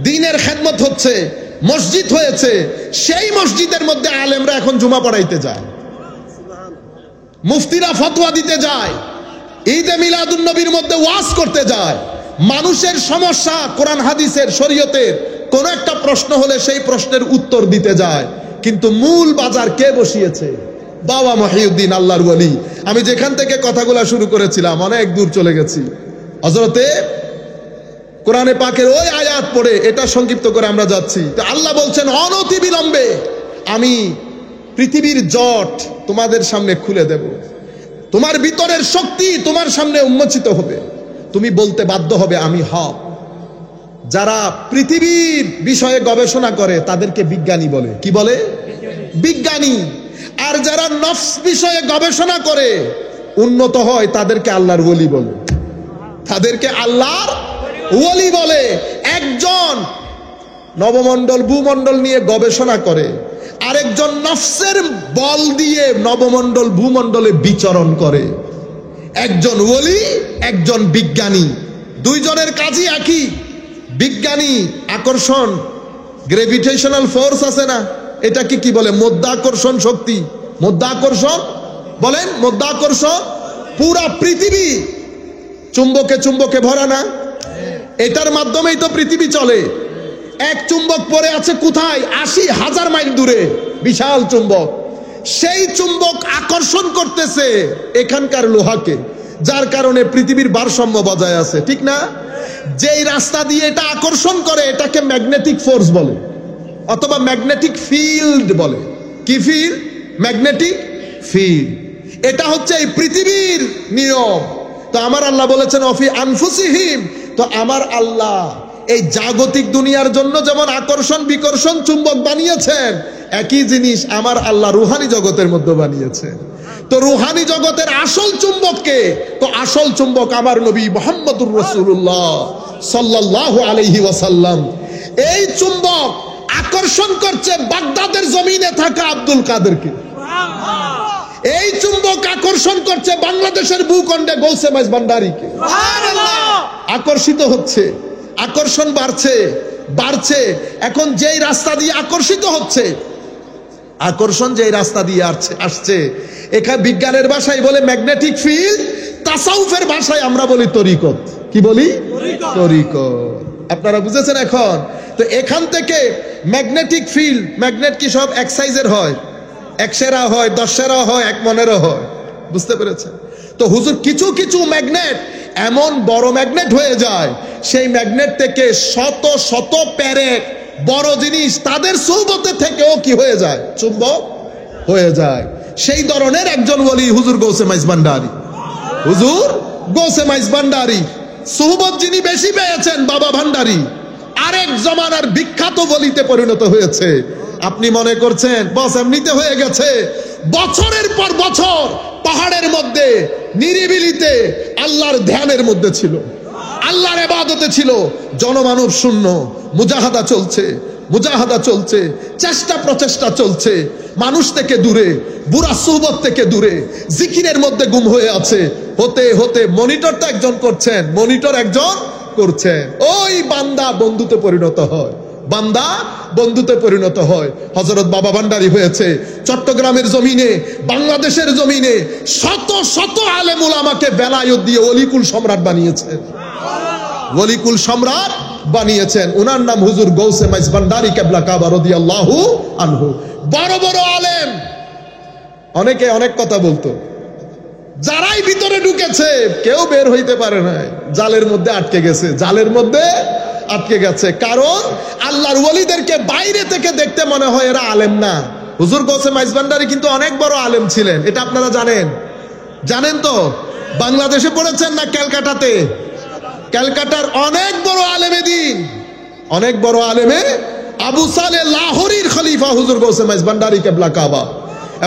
দ্বীনের খেদমত হচ্ছে, মসজিদ হয়েছে। সেই মসজিদের মধ্যে আলেমরা এখন জুমা পড়াইতে যায়, মুফতিরা ফতোয়া দিতে যায়, ঈদে মিলাদুন নবীর মধ্যে ওয়াজ করতে যায়। মানুষের সমস্যা, কোরআন হাদিসের শরীয়তের কোন একটা প্রশ্ন হলে সেই প্রশ্নের উত্তর দিতে যায়। কিন্তু মূল বাজার কে বসিয়েছে? বাবা মহিউদ্দিন, আল্লাহর ওলি। আমি যেখান থেকে কথাগুলা শুরু করেছিলাম অনেক দূর চলে গেছি। হযরতে কোরআনে পাকের ওই আয়াত পড়ে এটা সংক্ষিপ্ত করে আমরা যাচ্ছি। তো আল্লাহ বলছেন, অনতি বিলম্বে আমি পৃথিবীর জট তোমাদের সামনে খুলে দেব, তোমার ভিতরের শক্তি তোমার সামনে উন্মোচিত হবে, তুমি বলতে বাধ্য হবে আমি হক। যারা পৃথিবীর বিষয়ে গবেষণা করে তাদেরকে বিজ্ঞানী বলে। কি বলে? বিজ্ঞানী। আর যারা নফস বিষয়ে গবেষণা করে উন্নত হয় তাদেরকে আল্লাহর ওলি বলে, তাদেরকে আল্লাহর ওলি বলে। একজন নবমণ্ডল ভূমণ্ডল নিয়ে গবেষণা করে, আরেকজন নফসের বল দিয়ে নবমণ্ডল ভূমণ্ডলে বিচরণ করে। একজন ওলি, একজন বিজ্ঞানী, দুইজনের কাজই একই। বিজ্ঞানী আকর্ষণ, গ্রেভিটেশনাল ফোর্স আছে না, এটাকে কি বলে? মধ্যাকর্ষণ শক্তি। মধ্যাকর্ষণ বলেন, মধ্যাকর্ষণ। পুরা পৃথিবী চুম্বকে চুম্বকে ভরা না, এটার মাধ্যমেই তো পৃথিবী চলে। এক চুম্বক পড়ে আছে কোথায়? ৮০,০০০ মাইল দূরে, বিশাল চুম্বক। সেই চুম্বক আকর্ষণ করতেছে এখানকার লোহাকে, যার কারণে পৃথিবীর ভারসাম্য বজায় আছে, ঠিক না? যেই রাস্তা দিয়ে এটা আকর্ষণ করে এটাকে ম্যাগনেটিক ফোর্স বলে, অথবা ম্যাগনেটিক ফিল্ড বলে। কি ফিল্ড? Magnetic field. এটা হচ্ছে এই পৃথিবীর নিয়ম। তো আমার আল্লাহ বলেছেন অফি আনফুসিহিম, তো আমার আল্লাহ এই জাগতিক দুনিয়ার জন্য যেমন আকর্ষণ বিকর্ষণ চুম্বক বানিয়েছেন, একই জিনিস আমার আল্লাহ রুহানি জগতের মধ্যে বানিয়েছেন। তো রুহানি জগতের আসল চুম্বক কে? তো আসল চুম্বক আমার নবী মুহাম্মদুর রাসূলুল্লাহ সাল্লাল্লাহু আলাইহি ওয়াসাল্লাম। এই চুম্বক আকর্ষণ করছে বাগদাদের জমিনে থাকা আব্দুল কাদেরকে। এই চুম্বক আকর্ষণ করছে বাংলাদেশের ভূখণ্ডে গৌসে মাইজ ভান্ডারীকে। আকর্ষিত হচ্ছে, আকর্ষণ বাড়ছে বাড়ছে। এখন যেই রাস্তা দিয়ে আকর্ষিত হচ্ছে, আকর্ষণ যেই রাস্তা দিয়ে আসছে, এখানে বিজ্ঞানের ভাষায় বলে ম্যাগনেটিক ফিল্ড, তাসাউফের ভাষায় আমরা বলি তরিকত। কি বলি? তরিকত। আপনারা বুঝেছেন এখন? তো এখান থেকে ম্যাগনেটিক ফিল্ড, ম্যাগনেট কি সব এক সাইজের হয়? 100 হয়, 10 হয়, 1 মনেরও হয়। বুঝতে পেরেছেন? তো হুজুর কিছু কিছু ম্যাগনেট এমন বড় ম্যাগনেট হয়ে যায়, সেই ম্যাগনেট থেকে শত শত প্যারেট বড় জিনিস তাদের সোহবতে থেকেও কি হয়ে যায়? চুম্বক হয়ে যায়। সেই ধরনের একজন ওলি হুজুর গৌসে মাইজ ভান্ডারী। হুজুর গৌসে মাইজ ভান্ডারী সোহবত যিনি বেশি পেয়েছেন, বাবা ভান্ডারী আরেক জমানার বিখ্যাত ওলিতে পরিণত হয়েছে। আপনি মনে করছেন বস এমনিতে হয়ে গেছে? বছরের পর বছর পাহাড়ের মধ্যে নিরিবিলিতে আল্লাহর ধ্যানের মধ্যে ছিল, আল্লাহর ইবাদতে ছিল, জনমানব শূন্য, মুজাহাদা চলছে, মুজাহাদা চলছে, চেষ্টা প্রচেষ্টা চলছে, মানুষ থেকে দূরে, বুড়া সুহবত থেকে দূরে, জিকিরের মধ্যে গুম হয়ে আছে। হতে হতে মনিটরটা একজন করছেন, মনিটর একজন করছেন, ওই বান্দা বন্ধুতে পরিণত হয়, বান্দা বন্ধুতে পরিণত হয়। হযরত বাবা ভান্ডারী হয়েছে চট্টগ্রামের জমিনে, বাংলাদেশের জমিনে শত শত আলেম উলামাকে বেলায়েত দিয়ে ওলিকুল সম্রাট বানিয়েছেন, ওলিকুল সম্রাট বানিয়েছেন। ওনার নাম হুজুর গৌসে মাইজ ভান্ডারী কেবলা কাবা রাদিয়াল্লাহু আনহু। বড় বড় আলেম, অনেকে অনেক কথা বলতো, যারাই ভিতরে ঢুকেছে কেউ বের হইতে পারে না, জালের মধ্যে আটকে গেছে, জালের মধ্যে আটকে গেছে। কারণ আল্লাহর ওলিদেরকে বাইরে থেকে দেখতে মনে হয় এরা আলেম না। হুজুর গৌসে মাইজ ভান্ডারী কিন্তু অনেক বড় আলেম ছিলেন, এটা আপনারা জানেন? জানেন তো? বাংলাদেশে পড়েছেন না ক্যালকাটাতে? ক্যালকাটার অনেক বড় আলেমে দিন, অনেক বড় আলেমে আবু সালে লাহোরীর খলিফা হুজুর গৌসে মাইজ ভান্ডারী কেবলা কাবা।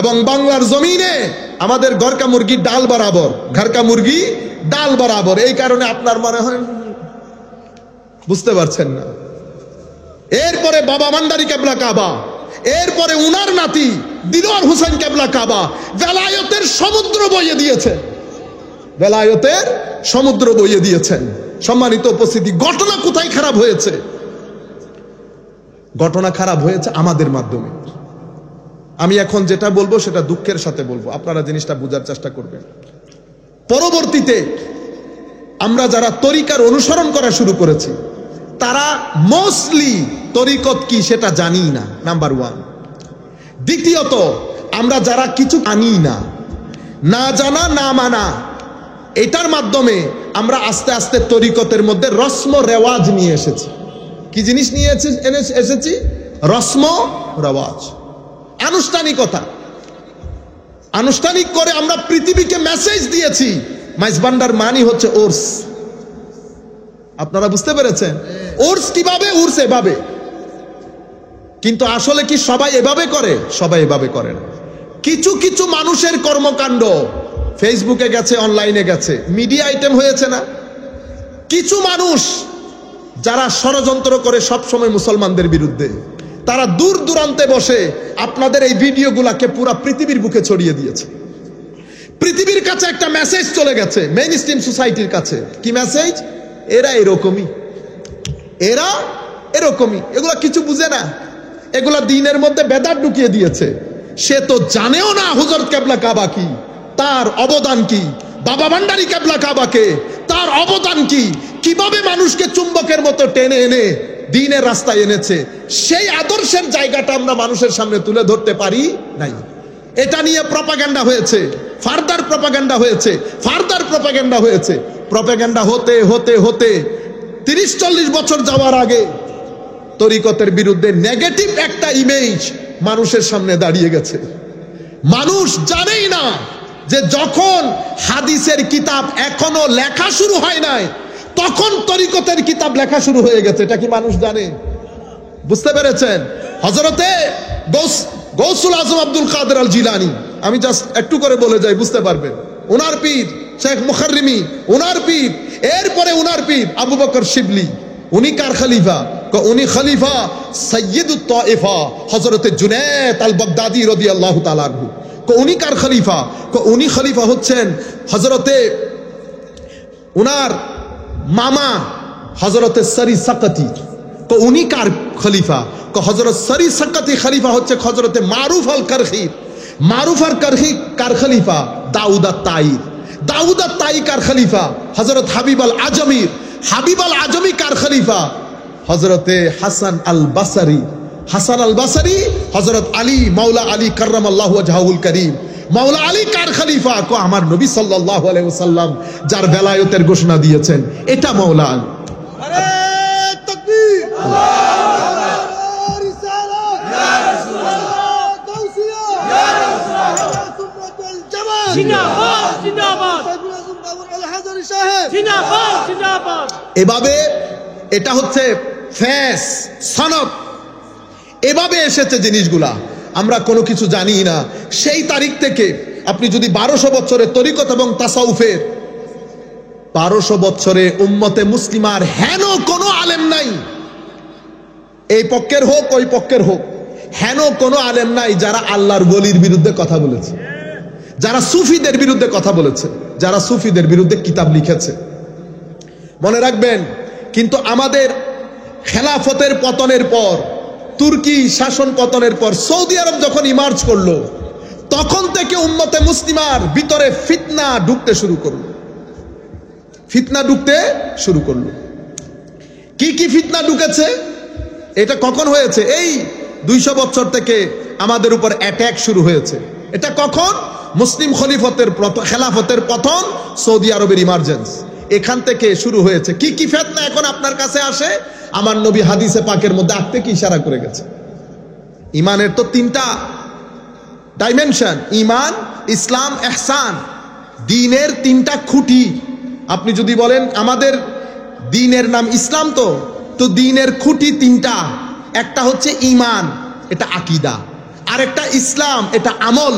এবং বাংলার জমিনে আমাদের ঘরকা মুরগি ডাল বরাবর, ঘরকা মুরগি ডাল বরাবর। এই কারণে আপনার মনে হয় বুঝতে পারছেন না। এরপরে বাবা ভান্ডারী কেবলা কাবা, এরপরে উনার নাতি দিলওয়ার হোসেন কেবলা কাবা বেলায়েতের সমুদ্র বইয়ে দিয়েছেন, বেলায়েতের সমুদ্র বইয়ে দিয়েছেন। সম্মানিত উপস্থিতি, ঘটনা কোথায় খারাপ হয়েছে? ঘটনা খারাপ হয়েছে আমাদের মাধ্যমে। আমি এখন যেটা বলবো সেটা দুঃখের সাথে বলবো, আপনারা জিনিসটা বোঝার চেষ্টা করবেন। পরবর্তীতে আমরা যারা তরিকার অনুসরণ করা শুরু করেছি, তারা মোস্টলি তরিকত কি সেটা জানি না, নাম্বার 1। দ্বিতীয়ত, আমরা যারা কিছু জানি না, না জানা না মানা, এটার মাধ্যমে আমরা আস্তে আস্তে তরিকতের মধ্যে রসম রেওয়াজ নিয়ে এসেছি। কি জিনিস নিয়ে এসেছি? রসম রেওয়াজ, আনুষ্ঠানিকতা। আনুষ্ঠানিক করে আমরা পৃথিবীকে মেসেজ দিয়েছি মাইজ ভান্ডার মানি হচ্ছে ওর্স। আপনারা বুঝতে পেরেছেন? ওর্স কিভাবে? উর্স এভাবে। কিন্তু আসলে কি সবাই এভাবে করে? সবাই এভাবে করে না। কিছু কিছু মানুষের কর্মকাণ্ড ফেসবুকে গেছে, অনলাইনে গেছে, মিডিয়া আইটেম হয়েছে না? কিছু মানুষ যারা ষড়যন্ত্র করে সবসময় মুসলমানদের বিরুদ্ধে, তারা দূর দূরান্তে বসে আপনাদের এই ভিডিওগুলাকে পুরা পৃথিবীর বুকে ছড়িয়ে দিয়েছে। পৃথিবীর কাছে একটা মেসেজ চলে গেছে, মেইন স্ট্রিম সোসাইটির কাছে। কি মেসেজ? এরা এরকমই, এরা এরকমই, এগুলা কিছু বুঝে না, এগুলা দিনের মধ্যে বেদাত ঢুকিয়ে দিয়েছে। সে তো জানেও না হুজুর কেবলা কাবা কি, তার অবদান কি, বাবা ভান্ডারী কেবলা কাবাকে তার অবদান কি, কিভাবে মানুষকে চুম্বকের মতো টেনে এনে দ্বীনের রাস্তায় এনেছে, সেই আদর্শের জায়গাটা আমরা মানুষের সামনে তুলে ধরতে পারি নাই। এটা নিয়ে প্রপাগান্ডা হয়েছে, ফার্দার প্রপাগান্ডা হয়েছে, ফার্দার প্রপাগান্ডা হয়েছে। প্রপাগান্ডা হতে হতে হতে 30-40 বছর যাওয়ার আগে তরিকতের বিরুদ্ধে নেগেটিভ একটা ইমেজ মানুষের সামনে দাঁড়িয়ে গেছে। মানুষ জানেই না যে যখন হাদিসের কিতাব এখনো লেখা শুরু হয় নাই, তখন তরিকতের কিতাব লেখা শুরু হয়ে গেছে। এটা কি মানুষ জানে? বুঝতে পেরেছেন? হযরতে গৌসুল আজম আব্দুল কাদের আল জিলানী আমি জাস্ট একটু করে বলে যাই, বুঝতে পারবেন। ওনার পীর শেখ মুখাররিমি, ওনার পীর, এরপরে ওনার পীর আবু বকর শিবলি। উনি কার খলিফা? উনি খলিফা সৈয়দুত তায়েফা হযরত জুনায়েদ আল বাগদাদি রাদিয়াল্লাহু তাআলা আনহু। উনি কার খলিফা? উনি খলিফা হচ্ছেন হযরতে উনার মামা হযরতে সরি সাকাতি। উনি কার খলিফা? হযরত সরি সাকাতি খলিফা হচ্ছে হযরতে মারুফ আল কারখি। মারুফ আল কারখি কার খলিফা? দাউদ আত তাই। দাউদ আত তাই কার খলিফা? হযরত হাবিব আল আজমির। হাবিব আল আজমি কার খলিফা? হযরতে হাসান আল বাসারি। হাসান আল বাসারি হযরত আলী মাওলা আলী কাররামাল্লাহু ওয়াজহাহুল কারীম। মাওলা আলী কার খলিফা? আমার নবী সাল্লাল্লাহু আলাইহি ওয়াসাল্লাম যার বেলায়েতের ঘোষণা দিয়েছেন, এটা মাওলা আলী। নারে তাকবীর, আল্লাহু রিসালাত, ইয়া রাসূলুল্লাহ, গাউসিয়া, ইয়া রাসূলুল্লাহ, সুন্নাতুল জামাত, জিন্দাবাদ জিন্দাবাদ সাইফুল আজম বাবর আল হাজারী সাহেব, জিন্দাবাদ জিন্দাবাদ। এভাবে এটা হচ্ছে ফেস সনদ, এভাবে এসেছে জিনিসগুলা। আমরা কোনো কিছু জানি না। সেই তারিখ থেকে আপনি যদি 1200 বছরের তরিকত এবং তাসাউফের 1200 বছরে উম্মতে মুসলিমার হেন কোনো আলেম নাই, এই পক্ষের হোক ওই পক্ষের হোক, হেন কোনো আলেম নাই যারা আল্লাহর ওলির বিরুদ্ধে কথা বলেছে, যারা সুফিদের বিরুদ্ধে কথা বলেছে, যারা সুফিদের বিরুদ্ধে কিতাব লিখেছে। মনে রাখবেন, কিন্তু আমাদের খেলাফতের পতনের পর, তুর্কি শাসন পতনের পর সৌদি আরব যখন ইমার্জ করলো, তখন থেকে উম্মতে মুসলিমার ভিতরে ফিতনা ঢুকতে শুরু করলো। ফিতনা ঢুকতে শুরু করলো। কি কি ফিতনা ঢুকেছে? এটা কখন হয়েছে? এই 200 বছর থেকে আমাদের উপর অ্যাটাক শুরু হয়েছে। এটা কখন? মুসলিম খেলাফতের পতন, সৌদি আরবের ইমার্জেন্স, এখান থেকে শুরু হয়েছে। কি কি ফিতনা এখন আপনার কাছে আসে? আমার নবী হাদিসে পাকের মধ্যে আগ থেকে ইশারা করে গেছে। ইমানের তো 3টা ডাইমেনশন, ইমান, ইসলাম, ইহসান। দ্বীনের 3টা খুঁটি। আপনি যদি বলেন আমাদের দ্বীনের নাম ইসলাম, তো দ্বীনের খুঁটি 3টা। একটা হচ্ছে ইমান, এটা আকীদা, আরেকটা ইসলাম, এটা আমল,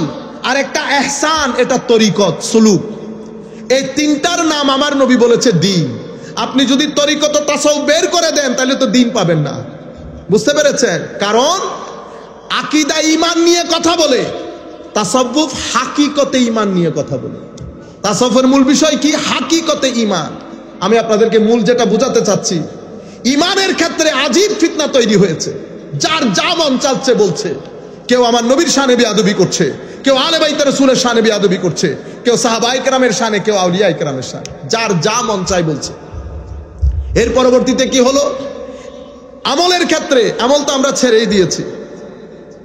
আরেকটা ইহসান, এটা তরিকত সুলুক। এই 3টার নাম আমার নবী বলেছে দ্বীন। আপনি যদি তরিকত তাসাউফ বের করে দেন তাহলে তো দ্বীন পাবেন না। বুঝতে পেরেছেন? কারণ আকীদা ঈমান নিয়ে কথা বলে, তাসাউফ হাকিকতে ঈমান নিয়ে কথা বলে। তাসাউফের মূল বিষয় কি? হাকিকতে ঈমান। আমি আপনাদেরকে মূল যেটা বোঝাতে চাচ্ছি, ঈমানের ক্ষেত্রে আজীব ফিতনা তৈরি হয়েছে। যার যা মন চাচ্ছে বলছে। কেউ আমার নবীর শানে বেয়াদবি করছে, কেউ আলে বাইতে রাসূলের শানে বেয়াদবি করছে, কেউ সাহাবায়ে কেরামের শানে, কেউ আউলিয়ায়ে কেরামের শানে, যার যা মন চায় বলছে। এর পরবর্তীতে কি হলো? আমলের ক্ষেত্রে, আমল তো আমরা ছেড়েই দিয়েছি।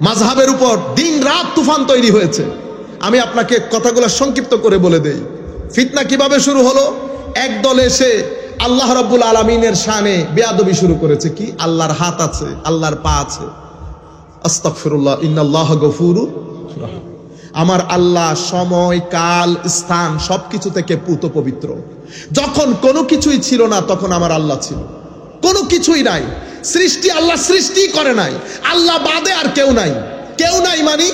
মাযহাবের উপর দিন রাত তুফান তৈরি হয়েছে। আমি আপনাকে কথাগুলো সংক্ষিপ্ত করে বলে দেই। ফিতনা কিভাবে শুরু হলো? একদল এসে আল্লাহ রাব্বুল আলামিনের শানে বেয়াদবি শুরু করেছে। কি? আল্লাহর হাত আছে, আল্লাহর পা আছে। আস্তাগফিরুল্লাহ, ইন্নাল্লাহা গফুরুর রাহিম। আমার আল্লাহ সময়, কাল, স্থান সবকিছু থেকে পূত পবিত্র। যখন কোনো কিছুই ছিল না তখন আমার আল্লাহ ছিল। কোনো কিছুই নাই, সৃষ্টি আল্লাহ সৃষ্টি করে নাই, আল্লাহ বাদে আর কেউ নাই। কেউ নাই মানে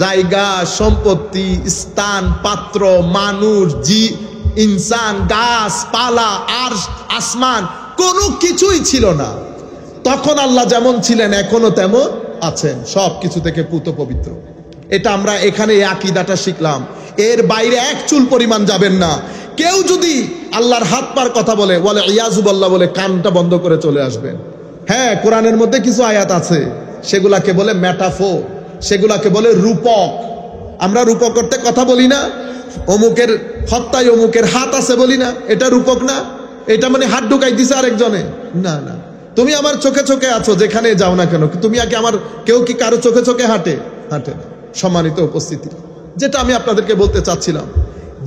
জায়গা, সম্পত্তি, স্থান, পাত্র, মানুষ, ইনসান, গাছ পালা, আরশ, আসমান, কোনো কিছুই ছিল না। তখন আল্লাহ যেমন ছিলেন এখনো তেমন আছেন, সব কিছু থেকে পূত পবিত্র। এটা আমরা এখানে এই আকীদাটা শিখলাম। এর বাইরে এক চুল পরিমাণ যাবেন না। কেউ যদি আল্লাহর হাত পার কথা বলে ইয়াজুবাল্লাহ বলে কানটা বন্ধ করে চলে আসবেন। হ্যাঁ, কোরআনের মধ্যে কিছু আয়াত আছে, সেগুলাকে বলে মেটাফোর, সেগুলাকে বলে রূপক। আমরা রূপক করতে কথা বলি না, অমুকের হত্যায় অমুকের হাত আছে বলি না, এটা রূপক না? এটা মানে হাত ঢুকাই দিছে আরেকজনে? না না, তুমি আমার চোখে চোখে আছো, যেখানে যাও না কেন, তুমি আগে আমার, কেউ কি কারো চোখে চোখে হাঁটে? হাঁটে না। সম্মানিত উপস্থিতি, যেটা আমি আপনাদেরকে বলতে চাচ্ছিলাম,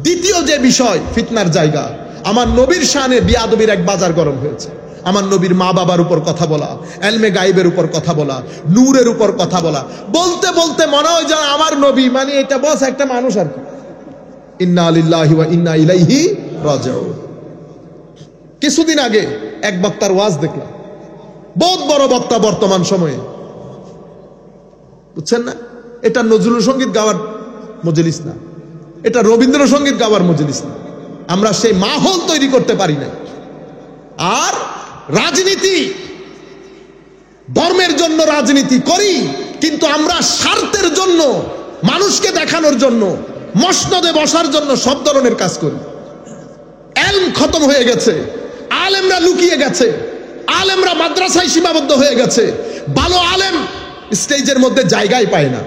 দ্বিতীয় যে বিষয় ফিতনার জায়গা, আমার নবীর শানে বিয়াদবির এক বাজার গরম হয়েছে। আমার নবীর মা বাবার উপর কথা বলা, এলমে গায়েবের উপর কথা বলা, নূরের উপর কথা বলা, বলতে বলতে মনে হয় যেন আমার নবী মানে এটা বস একটা মানুষ আর কি। ইন্না লিল্লাহি ওয়া ইন্না ইলাইহি রাজিউন। কিছুদিন আগে এক বক্তার ওয়াজ দেখলাম, বহুত বড় বক্তা বর্তমান সময়ে, বুঝছেন না? এটা নজরুল সঙ্গীত গাওয়ার মজলিস না, এটা রবীন্দ্রসঙ্গীত গাওয়ার মজলিস না। আমরা সেই মাহল তৈরি করতে পারি না। আর রাজনীতি, ধর্মের জন্য রাজনীতি করি, কিন্তু আমরা স্বার্থের জন্য, মানুষকে দেখানোর জন্য, মসনদে বসার জন্য সব ধরনের কাজ করি। এলম খতম হয়ে গেছে, আলেমরা লুকিয়ে গেছে, আলেমরা মাদ্রাসায় সীমাবদ্ধ হয়ে গেছে। ভালো আলেম স্টেজের মধ্যে জায়গায় পায় না।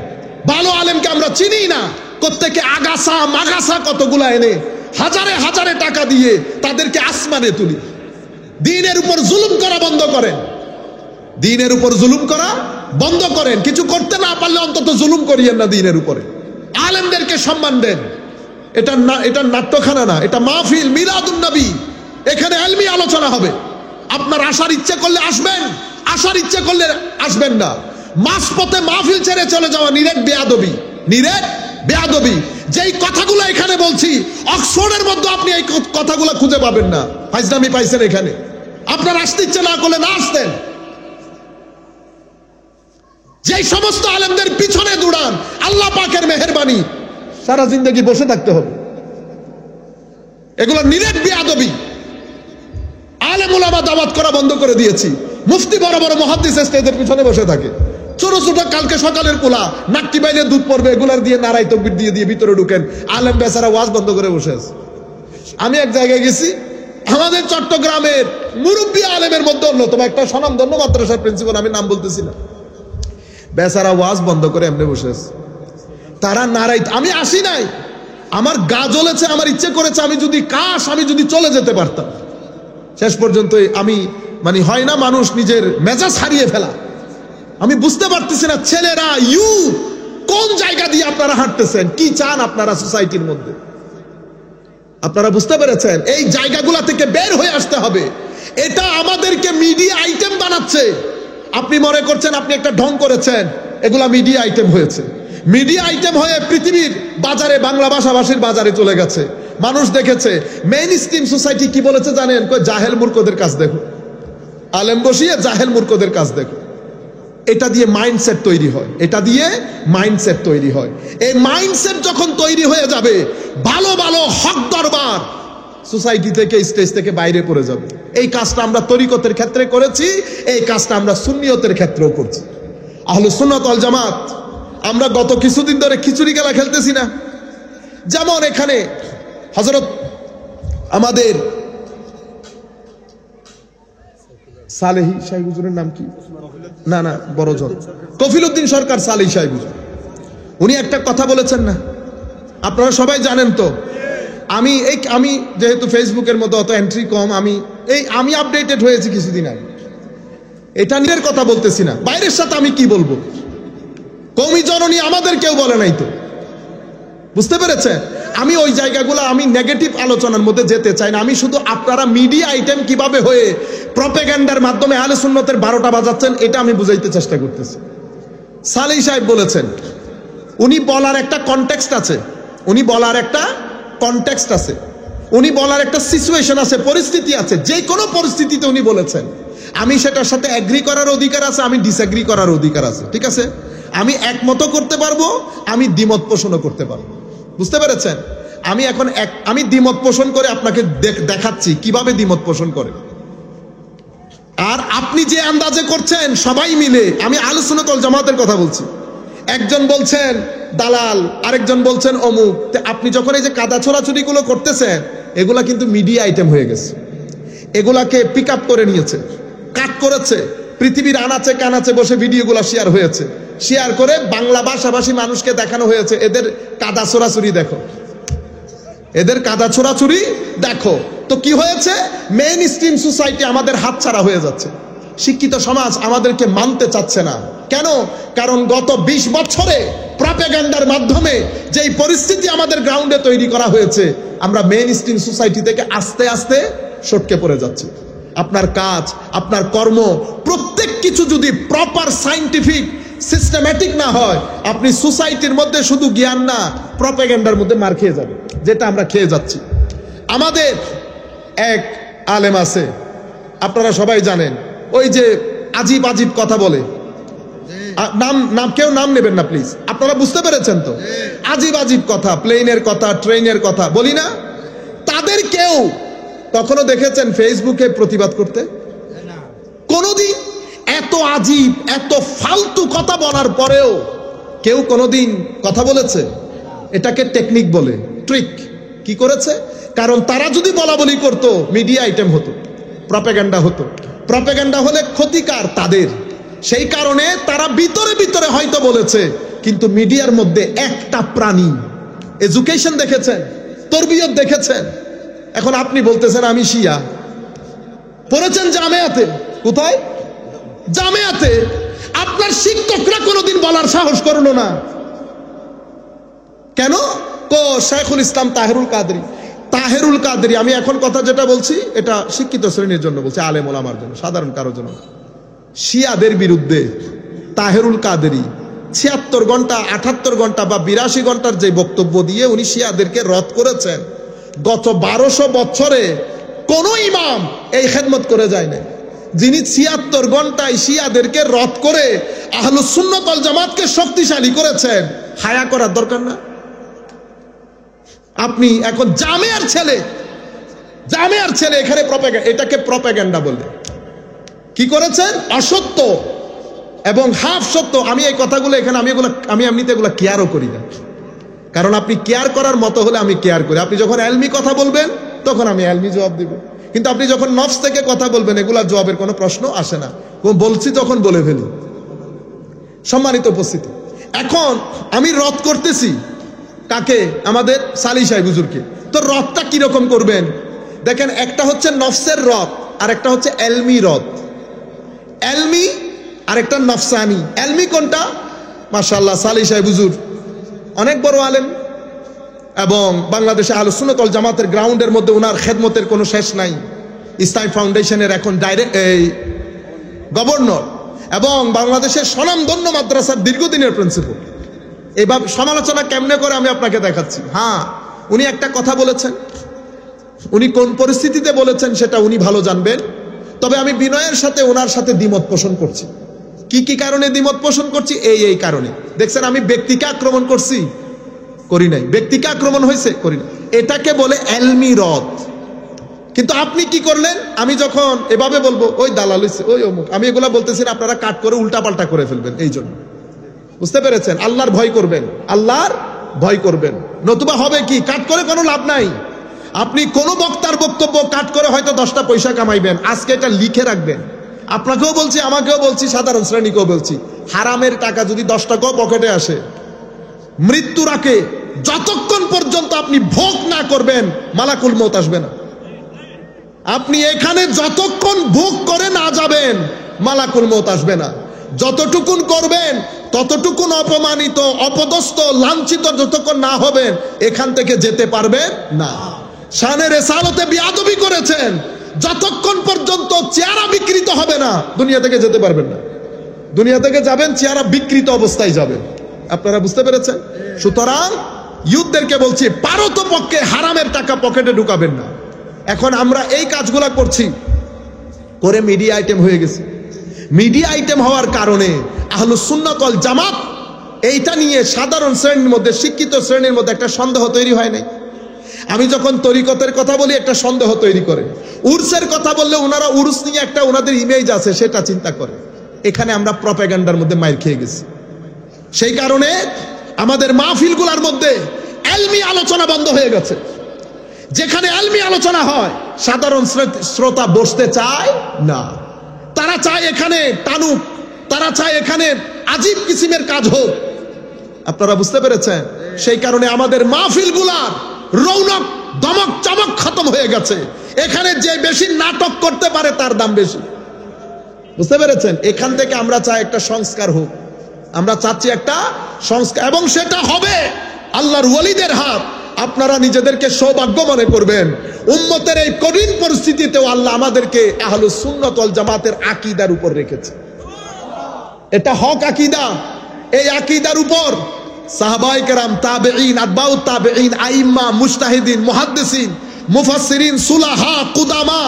ভালো আলেমকে আমরা চিনি না। প্রত্যেকে আগাছা মাগাছা কতগুলা এনে হাজারে হাজারে টাকা দিয়ে তাদেরকে আসমানে তুলি। দ্বীনের উপর জুলুম করা বন্ধ করেন, দ্বীনের উপর জুলুম করা বন্ধ করেন। কিছু করতে না পারলে অন্তত জুলুম করিয়েন না দ্বীনের উপরে। আলেমদেরকে সম্মান দেন। এটা নাট্যখানা না, এটা মাহফিল মিলাদুন নবী। এখানে ইলমি আলোচনা হবে। আপনার আসার ইচ্ছে করলে আসবেন, আসার ইচ্ছে করলে আসবেন না। মাঝপথে মাহফিল ছেড়ে চলে যাওয়া নিরেট বেয়াদবি, নিরেট বেয়াদবি। যেই কথাগুলো এখানে বলছি, অক্সফোর্ডের মধ্যে আপনি এই কথাগুলো খুঁজে পাবেন না। ফাইজলামি পাইছেন এখানে। আপনার আসতে ইচ্ছে না করলে না আসতেন। যেই সমস্ত আলেমদের পিছনে দৌড়ান, আল্লাহ পাকের মেহেরবানি, সারা জিন্দগি বসে থাকতে হবে। এগুলো নিরেট বেয়াদবি। আলেম ওলামা দাওয়াত করা বন্ধ করে দিয়েছি। মুফতি বড় বড় মুহাদ্দিস স্টেজের পিছনে বসে থাকে। ছোট ছোট কালকে সকালের পোলা নাকটি বাইরে দুধ পড়বে, এগুলার দিয়ে নারাই তকবির দিয়ে দিয়ে ভিতরে ঢুকেন। আলেম বেচারা ওয়াজ বন্ধ করে বসে আছে। আমি এক জায়গায় গেছি, আমাদের চট্টগ্রামের মুরব্বী আলেমের মধ্যে অন্যতম একটা স্বনামধন্য মাদ্রাসার প্রিন্সিপাল, আমি নাম বলতেছি না, বেচারা ওয়াজ বন্ধ করে এমনি বসে আছে। তারা নারাই, আমি আসি নাই, আমার গা জ্বলেছে, আমার ইচ্ছে করেছে আমি যদি চলে যেতে পারতাম। শেষ পর্যন্ত আমি হয় না মানুষ নিজের মেজাজ হারিয়ে ফেলা। আমি বুঝতে পারতেছি না ছেলেরা কোন জায়গা দিয়ে আপনারা হাঁটতেছেন, কি চান আপনারা সোসাইটির মধ্যে। আপনারা বুঝতে পেরেছেন? এই জায়গাগুলা থেকে বের হয়ে আসতে হবে। এটা আমাদেরকে মিডিয়া আইটেম বানাচ্ছে। আপনি মনে করছেন আপনি একটা ঢং করেছেন, এগুলা মিডিয়া আইটেম হয়েছে। মিডিয়া আইটেম হয়ে পৃথিবীর বাজারে, বাংলা ভাষাভাষীর বাজারে চলে গেছে। মানুষ দেখেছে। মেইন স্ট্রিম সোসাইটি কি বলেছে জানেন? জাহেল মূর্খদের কাজ দেখো। আলেম বসিয়ে জাহেল মূর্খদের কাজ দেখো। এটা দিয়ে মাইন্ডসেট তৈরি হয়, এটা দিয়ে মাইন্ডসেট তৈরি হয়। এই মাইন্ডসেট যখন তৈরি হয়ে যাবে, ভালো ভালো হক দরবার সোসাইটি থেকে, স্টেজ থেকে বাইরে পড়ে যাবে। এই কাজটা আমরা তরিকতের ক্ষেত্রে করেছি, এই কাজটা আমরা সুন্নিয়তের ক্ষেত্রেও করছি। আহলুস সুন্নাত ওয়াল জামাত আমরা গত কিছুদিন ধরে খিচুড়ি খেলা খেলতেছি না? যেমন এখানে হযরত আমাদের সালেহী সাহেব হুজুরের নাম কি? না বড় জন, কফিলউদ্দিন সরকার সালেহী সাহেব হুজুর, উনি একটা কথা বলেছেন না, আপনারা সবাই জানেন তো। আমি যেহেতু ফেসবুকের মতো অত এন্ট্রি কম, আমি আপডেটেড হয়েছি কিছুদিন আগে। এটা নিজের কথা বলতেছি না, বাইরের সাথে আমি কি বলবো? কওমি জননী আমাদের কেউ বলে নাই তো। বুঝতে পেরেছেন? আমি ওই জায়গাগুলো, আমি নেগেটিভ আলোচনার মধ্যে যেতে চাই না। আমি শুধু আপনারা মিডিয়া আইটেম কিভাবে হয়ে প্রপাগান্ডার মাধ্যমে আহলে সুন্নতের 12টা বাজাচ্ছেন, এটা আমি বুঝাইতে চেষ্টা করতেছি। সালেহী সাহেব বলেছেন, উনি বলার একটা কনটেক্সট আছে, উনি বলার একটা সিচুয়েশন আছে, পরিস্থিতি আছে। যে কোনো পরিস্থিতিতে উনি বলেছেন। আমি সেটার সাথে এগ্রি করার অধিকার আছে, আমি ডিসএগ্রি করার অধিকার আছে। ঠিক আছে? আমি একমত করতে পারবো, আমি দ্বিমত পোষণও করতে পারবো। বুঝতে পেরেছেন? আমি দ্বিমত পোষণ করে আপনাকে দেখাচ্ছি কিভাবে দ্বিমত পোষণ করে। আর আপনি যে আন্দাজে করছেন সবাই মিলে, আমি আহলে সুন্নাত ওয়াল জামাতের কথা বলছি। একজন বলছেন দালাল, আরেকজন বলছেন অমুক। আপনি যখন এই যে কাদা ছোড়াছুড়ি গুলো করতেছেন, এগুলা কিন্তু মিডিয়া আইটেম হয়ে গেছে। এগুলাকে পিক আপ করে নিয়েছে, কাট করেছে, পৃথিবীর আনাচে কানাচে বসে ভিডিওগুলো শেয়ার হয়েছে। শেয়ার করে বাংলা ভাষাভাষী মানুষকে দেখানো হয়েছে, এদের কাদা ছোড়াছুড়ি দেখো, এদের কাদা ছোড়াছুড়ি দেখো। তো কি হয়েছে? মেইন স্ট্রিম সোসাইটি আমাদের হাতছাড়া হয়ে যাচ্ছে। শিক্ষিত সমাজ আমাদেরকে মানতে চাচ্ছে না। কেন? কারণ গত 20 বছরে প্রপাগান্ডার মাধ্যমে যেই পরিস্থিতি আমাদের গ্রাউন্ডে তৈরি করা হয়েছে, আমরা মেইন স্ট্রিম সোসাইটি থেকে আস্তে আস্তে সটকে পড়ে যাচ্ছি। আপনার কাজ, আপনার কর্ম, প্রত্যেক কিছু যদি প্রপার সায়েন্টিফিক সিস্টেম্যাটিক না হয়, আপনি সোসাইটির মধ্যে শুধু জ্ঞান না, প্রপাগান্ডার মধ্যে মার খেয়ে যাবে, যেটা আমরা খেয়ে যাচ্ছি। আমাদের এক আলেম আছে, আপনারা সবাই জানেন, ওই যে আজিব আজিব কথা বলে, কেউ নাম নেবেন না প্লিজ। আপনারা বুঝতে পেরেছেন তো? আজীব আজীব কথা, প্লেনের কথা, ট্রেনের কথা বলি না, তাদের কেউ কখনো দেখেছেন ফেসবুকে প্রতিবাদ করতে? কোনদিন এত আজীব এত ফালতু কথা বলার পরেও কেউ কোনদিন কথা বলেছে? এটাকে টেকনিক বলে, ট্রিক। কি করেছে? কারণ তারা যদি বলা বলি করতো, মিডিয়া আইটেম হতো, প্রপাগান্ডা হতো। প্রপাগান্ডা হলে ক্ষতিকার তাদের, সেই কারণে তারা ভিতরে ভিতরে হয়তো বলেছে, কিন্তু মিডিয়ার মধ্যে একটা প্রাণী এডুকেশন দেখেছেন, তরবিয়ত দেখেছেন। এখন আপনি বলতেছেন আমি শিয়া, পড়েছেন জামেয়াতে, কোথায়? জামেয়াতে। আপনার শিক্ষকরা কোনোদিন বলার সাহস করলো না কেন? তো শেখুল ইসলাম তাহেরুল কাদরি, তাহেরুল কাদরি, আমি এখন কথা যেটা বলছি এটা শিক্ষিত শ্রেণীর জন্য বলছি, আলেম ওলামার জন্য, সাধারণ কারোর জন্য। শিয়াদের বিরুদ্ধে তাহেরুল কাদরি 76 ঘন্টা 78 ঘন্টা বা 82 ঘন্টার যে বক্তব্য দিয়ে উনি শিয়াদেরকে রদ করেছেন, গত 1200 বছরে কোন ইমাম এই খেদমত করে যায় না, যিনি 76 ঘন্টায় শিয়াদেরকে রদ করে আহলুস সুন্নাত ওয়াল জামাতকে শক্তিশালী করেছেন। হায়া করার দরকার না? আপনি এখন জামেয়ার ছেলে এখানে এটাকে প্রপাগান্ডা বলে কি করেছেন? অসত্য এবং হাফ সত্য। আমি এই কথাগুলো এখানে আমি এমনিতে এগুলো কেয়ারও করি না, কারণ আপনি কেয়ার করার মতো হলে আমি কেয়ার করি। আপনি যখন এলমি কথা বলবেন তখন আমি এলমি জবাব দিব, কিন্তু আপনি যখন নফস থেকে কথা বলবেন এগুলা জবাবের কোনো প্রশ্ন আসে না। বলছি তখন বলে ফেলি। সম্মানিত উপস্থিতি, এখন আমি রদ করতেছি কাকে? আমাদের সালি সাহেব হুজুরকে। তো রদটা কিরকম করবেন দেখেন, একটা হচ্ছে নফসের রদ আর একটা হচ্ছে এলমি রদ। এলমি আর একটা নফসানি। এলমি কোনটা? মাশাআল্লাহ সালি সাহেব হুজুর অনেক বড় আলেম, এবং বাংলাদেশে আহলুস সুন্নাত ওয়াল জামাতের গ্রাউন্ডের মধ্যে ওনার খেদমতের কোনো শেষ নাই। ইসলামী ফাউন্ডেশনের এখন গভর্নর এবং বাংলাদেশের স্বনামধন্য মাদ্রাসার দীর্ঘদিনের প্রিন্সিপাল। এভাবে সমালোচনা কেমনে করে আমি আপনাকে দেখাচ্ছি। হ্যাঁ, উনি একটা কথা বলেছেন, উনি কোন পরিস্থিতিতে বলেছেন সেটা উনি ভালো জানবেন, তবে আমি বিনয়ের সাথে ওনার সাথে দ্বিমত পোষণ করছি। কি কারণে দ্বিমত পোষণ করছি? এই কারণে। দেখছেন আমি ব্যক্তিকে আক্রমণ করছি? করি নাই। ব্যক্তিকে আক্রমণ হয়েছে? করি না। এটাকে বলে এলমি রদ। কিন্তু আপনি কি করলেন? আমি যখন এভাবে বলবো ওই দালাল হইছে, ওই অমুক, আমি এগুলা বলতেছি না, আপনারা কাট করে উল্টাপাল্টা করে ফেলবেন। এই জন্য বুঝতে পেরেছেন? আল্লাহর ভয় করবেন, আল্লাহর ভয় করবেন, নতুবা হবে কি? কাট করে কোনো লাভ নাই। আপনি কোন বক্তার বক্তব্য কাট করে হয়তো 10টা পয়সা কামাইবেন, আজকে এটা লিখে রাখবেন। আপনাকেও বলছি, আমাকেও বলছি, সাধারণ শ্রেণীকেও বলছি, হারামের টাকা যদি 10 টাকাও পকেটে আসে, মৃত্যুর আগে যতক্ষণ পর্যন্ত আপনি ভোগ না করবেন মালাকুল মউত আসবে না। আপনি এখানে যতক্ষণ ভোগ করে না যাবেন মালাকুল মউত আসবে না। যতটুকুন করবেন ততটুকুন অপমানিত, অপদস্থ, লাঞ্ছিত যতক্ষণ না হবেন এখান থেকে যেতে পারবেন না। শানে রিসালাতে বিয়াদবি করেছেন, যতক্ষণ পর্যন্ত চেহারা বিকৃত হবে না দুনিয়া থেকে যেতে পারবেন না। দুনিয়া থেকে যাবেন চেহারা বিকৃত অবস্থায় যাবেন। আপনারা বুঝতে পেরেছেন? সুতরাং ইউথদেরকে বলছি, পারতপক্ষে হারামের টাকা পকেটে ঢুকাবেন না। এখন আমরা এই কাজগুলা করছি করে মিডিয়া আইটেম হয়ে গেছে। মিডিয়া আইটেম হওয়ার কারণে আহলুস সুন্নাত ওয়াল জামাত এইটা নিয়ে সাধারণ শ্রেণীর মধ্যে, শিক্ষিত শ্রেণীর মধ্যে একটা সন্দেহ তৈরি হয় নাই। আমি যখন তরিকতের কথা বলি একটা সন্দেহ তৈরি করে, উরসের কথা বললে ওনারা উরুস নিয়ে একটা ওনাদের ইমেজ আছে সেটা চিন্তা করে। এখানে আমরা প্রপাগান্ডার মধ্যে মাইর খেয়ে গেছি। সেই কারণে আমাদের মাহফিলগুলোর মধ্যে এলমি আলোচনা বন্ধ হয়ে গেছে। যেখানে এলমি আলোচনা হয় সাধারণ শ্রোতা বসতে চায় না, তারা চায় এখানে টানুক, তারা চায় এখানে আজীব কিসিমের কাজ হোক। আপনারা বুঝতে পেরেছেন? সেই কারণে আমাদের মাহফিলগুলার রৌনক, দমক চমক খতম হয়ে গেছে। এখানে যে বেশি নাটক করতে পারে তার দাম বেশি। বুঝতে পেরেছেন? এখান থেকে আমরা চাই একটা সংস্কার হোক, আমরা চাচ্ছি একটা সংস্কার, এবং সেটা হবে আল্লাহর ওয়ালিদের হাত। আপনারা নিজেদেরকে সৌভাগ্য মনে করবেন, উম্মতের এই কঠিন পরিস্থিতিতেও আল্লাহ আমাদেরকে আহলুস সুন্নাত ওয়াল জামাতের আকীদার উপর রেখেছে। এটা হক আকীদা। এই আকীদার উপর সাহাবায়ে কেরাম, তাবেঈন, আতবাউত তাবেঈন, আইম্মা, মুজতাহিদিন, মুহাদ্দিসিন, মুফাসসিরিন, সুলাহা, কুদামা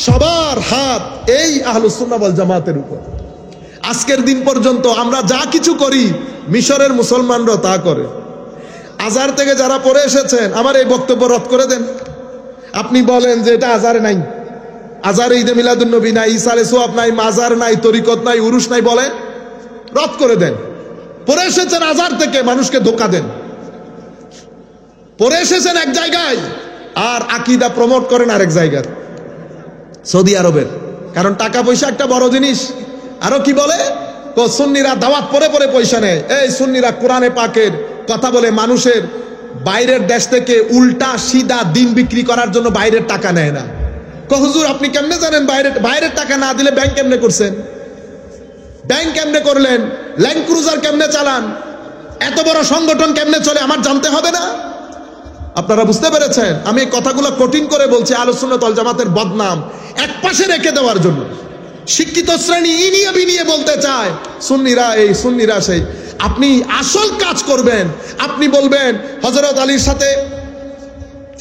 সবার হাত এই আহলুস সুন্নাহ ওয়াল জামাতের উপর। আজকের দিন পর্যন্ত আমরা যা কিছু করি মিশরের মুসলমানরা তা করে। আজহার থেকে যারা পড়ে এসেছেন আমার এই বক্তব্য রদ করে দেন। আপনি বলেন যে এটা আজহারে নাই, আজহারে ঈদে মিলাদুন নবী নাই, ইসারে সোয়াব নাই, মাজার নাই, তরিকত নাই, উরুস নাই, বলেন রদ করে দেন। পড়ে এসেছেন আজহার থেকে, মানুষকে ধোঁকা দেন। পড়ে এসেছেন এক জায়গায় আর আকীদা প্রমোট করেন আরেক জায়গায়, সৌদি আরবের। কারণ টাকা পয়সা একটা বড় জিনিস। আরো কি বলে, সুন্নিরা দাওয়াত পরে পরে পয়সা নেয়। এই সুন্নিরা কোরআনে পাকের কথা বলে মানুষের বাইরের দেশ থেকে উল্টা সিধা দিন বিক্রি করার জন্য বাইরের টাকা নেয় না। হুজুর আপনি কেমনে জানেন বাইরের টাকা না দিলে ব্যাংক কেমনে করছেন, ব্যাংক কেমনে করলেন, ল্যান্ড ক্রুজার কেমনে চালান, এত বড় সংগঠন কেমনে চলে আমার জানতে হবে না? আপনারা বুঝতে পেরেছেন? আমি এই কথাগুলো কঠিন করে বলছি আহলুস সুন্নাত ওয়াল জামাতের বদনাম একপাশে রেখে দেওয়ার জন্য। শিক্ষিত শ্রেণী ইনিয়ে বিনিয়ে বলতে চায় সুন্নিরা এই সুন্নিরা সেই। আপনি আসল কাজ করবেন, আপনি বলবেন হযরত আলীর সাথে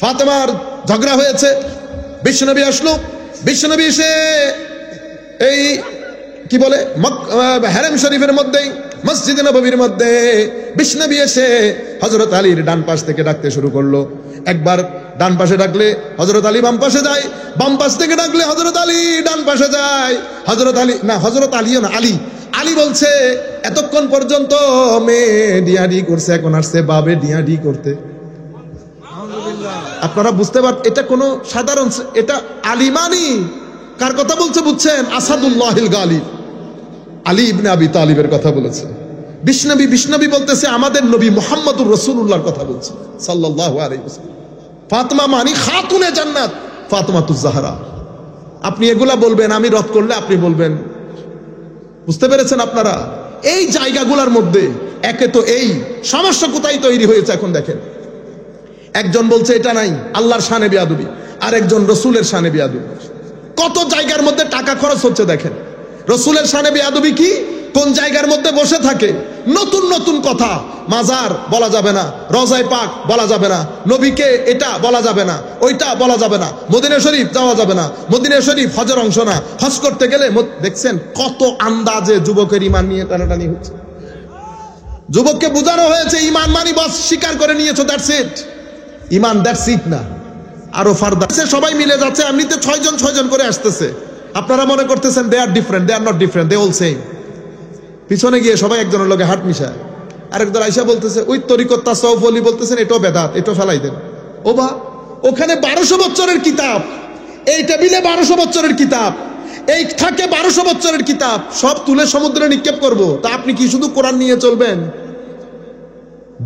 ফাতেমার ঝগড়া হয়েছে, বিশ্বনবী আসলো, বিশ্বনবী এসে এই কি বলে হারাম শরীফের মধ্যেই মসজিদে নববীর মধ্যে বিশ্বনবী এসে হযরত আলীর ডান পাশ থেকে ডাকতে শুরু করলো। একবার ডান পাশে ডাকলে হযরত আলী বাম পাশে যায়, বাম পাশ থেকে ডাকলে হযরত আলী ডান পাশে যায়। হযরত আলী না, হযরত আলীও না, আলী আলী বলছে এতক্ষণ পর্যন্ত মেয়ে ডিয়াডি করছে, এখন আসছে বাবে ডিয়াডি করতে। আপনারা বুঝতে পারেন এটা কোনো সাধারণ, এটা আলিমানি কার কথা বলছে বুঝছেন? আসাদুল্লাহিল গালিব, আলী ইবনে আবি তালিবের কথা বলেছে। বিষ্ণবী বলতেছে আমাদের নবী মুহাম্মদুর রাসূলুল্লাহর কথা বলছে সাল্লাল্লাহু আলাইহি ওয়াসাল্লাম। ফাতেমা মানি খাতুনে জান্নাত, ফাতেমাতুজ জাহরা। আপনি এগুলা বলবেন, আমি রদ করলে আপনি বলবেন। বুঝতে পেরেছেন আপনারা? এই জায়গাগুলোর মধ্যে একে তো এই সমস্যা কোথায় তৈরি হয়েছে এখন দেখেন। একজন বলছে এটা নাই, আল্লাহর শানে বেয়াদবি, আর একজন রসুলের শানে বেয়াদবি। কত জায়গার মধ্যে টাকা খরচ হচ্ছে দেখেন। রসুলের শানে বেয়াদবি কি? কোন জায়গার মধ্যে বসে থাকে নতুন নতুন কথা, মাজার বলা যাবে না, রওজায়ে পাক বলা যাবে না, নবীকে এটা বলা যাবে না, ওইটা বলা যাবে না, মদিনা শরীফ যাওয়া যাবে না, মদিনা শরীফ হজের অংশ না, হজ করতে গেলে দেখছেন কত আন্দাজে যুবকের ইমান নিয়ে টানাটানি হচ্ছে। যুবককে বোঝানো হয়েছে ইমান মানি বস স্বীকার করে নিয়েছো, that's it. Iman that's it না, আরো ফারদার। সবাই মিলে যাচ্ছে, এমনিতে 6 জন করে আসতেছে। আপনারা মনে করতেছেন they are different, they are not different, they all same. পিছনে গিয়ে সবাই একজনের লগে হাত মিশায়। আরেকজন আইসা বলতেছে ওই তরিকত তাসাউফ ওলি বলতেছেন এটাও বেদাত, এটাও ফেলাই দেন। ও বা ওখানে 1200 বছরের কিতাব, এই টেবিলে 1200 বছরের কিতাব, এই থাকে 1200 বছরের কিতাব, সব তুলে সমুদ্রে নিক্ষেপ করব। তা আপনি কি শুধু কোরআন নিয়ে চলবেন?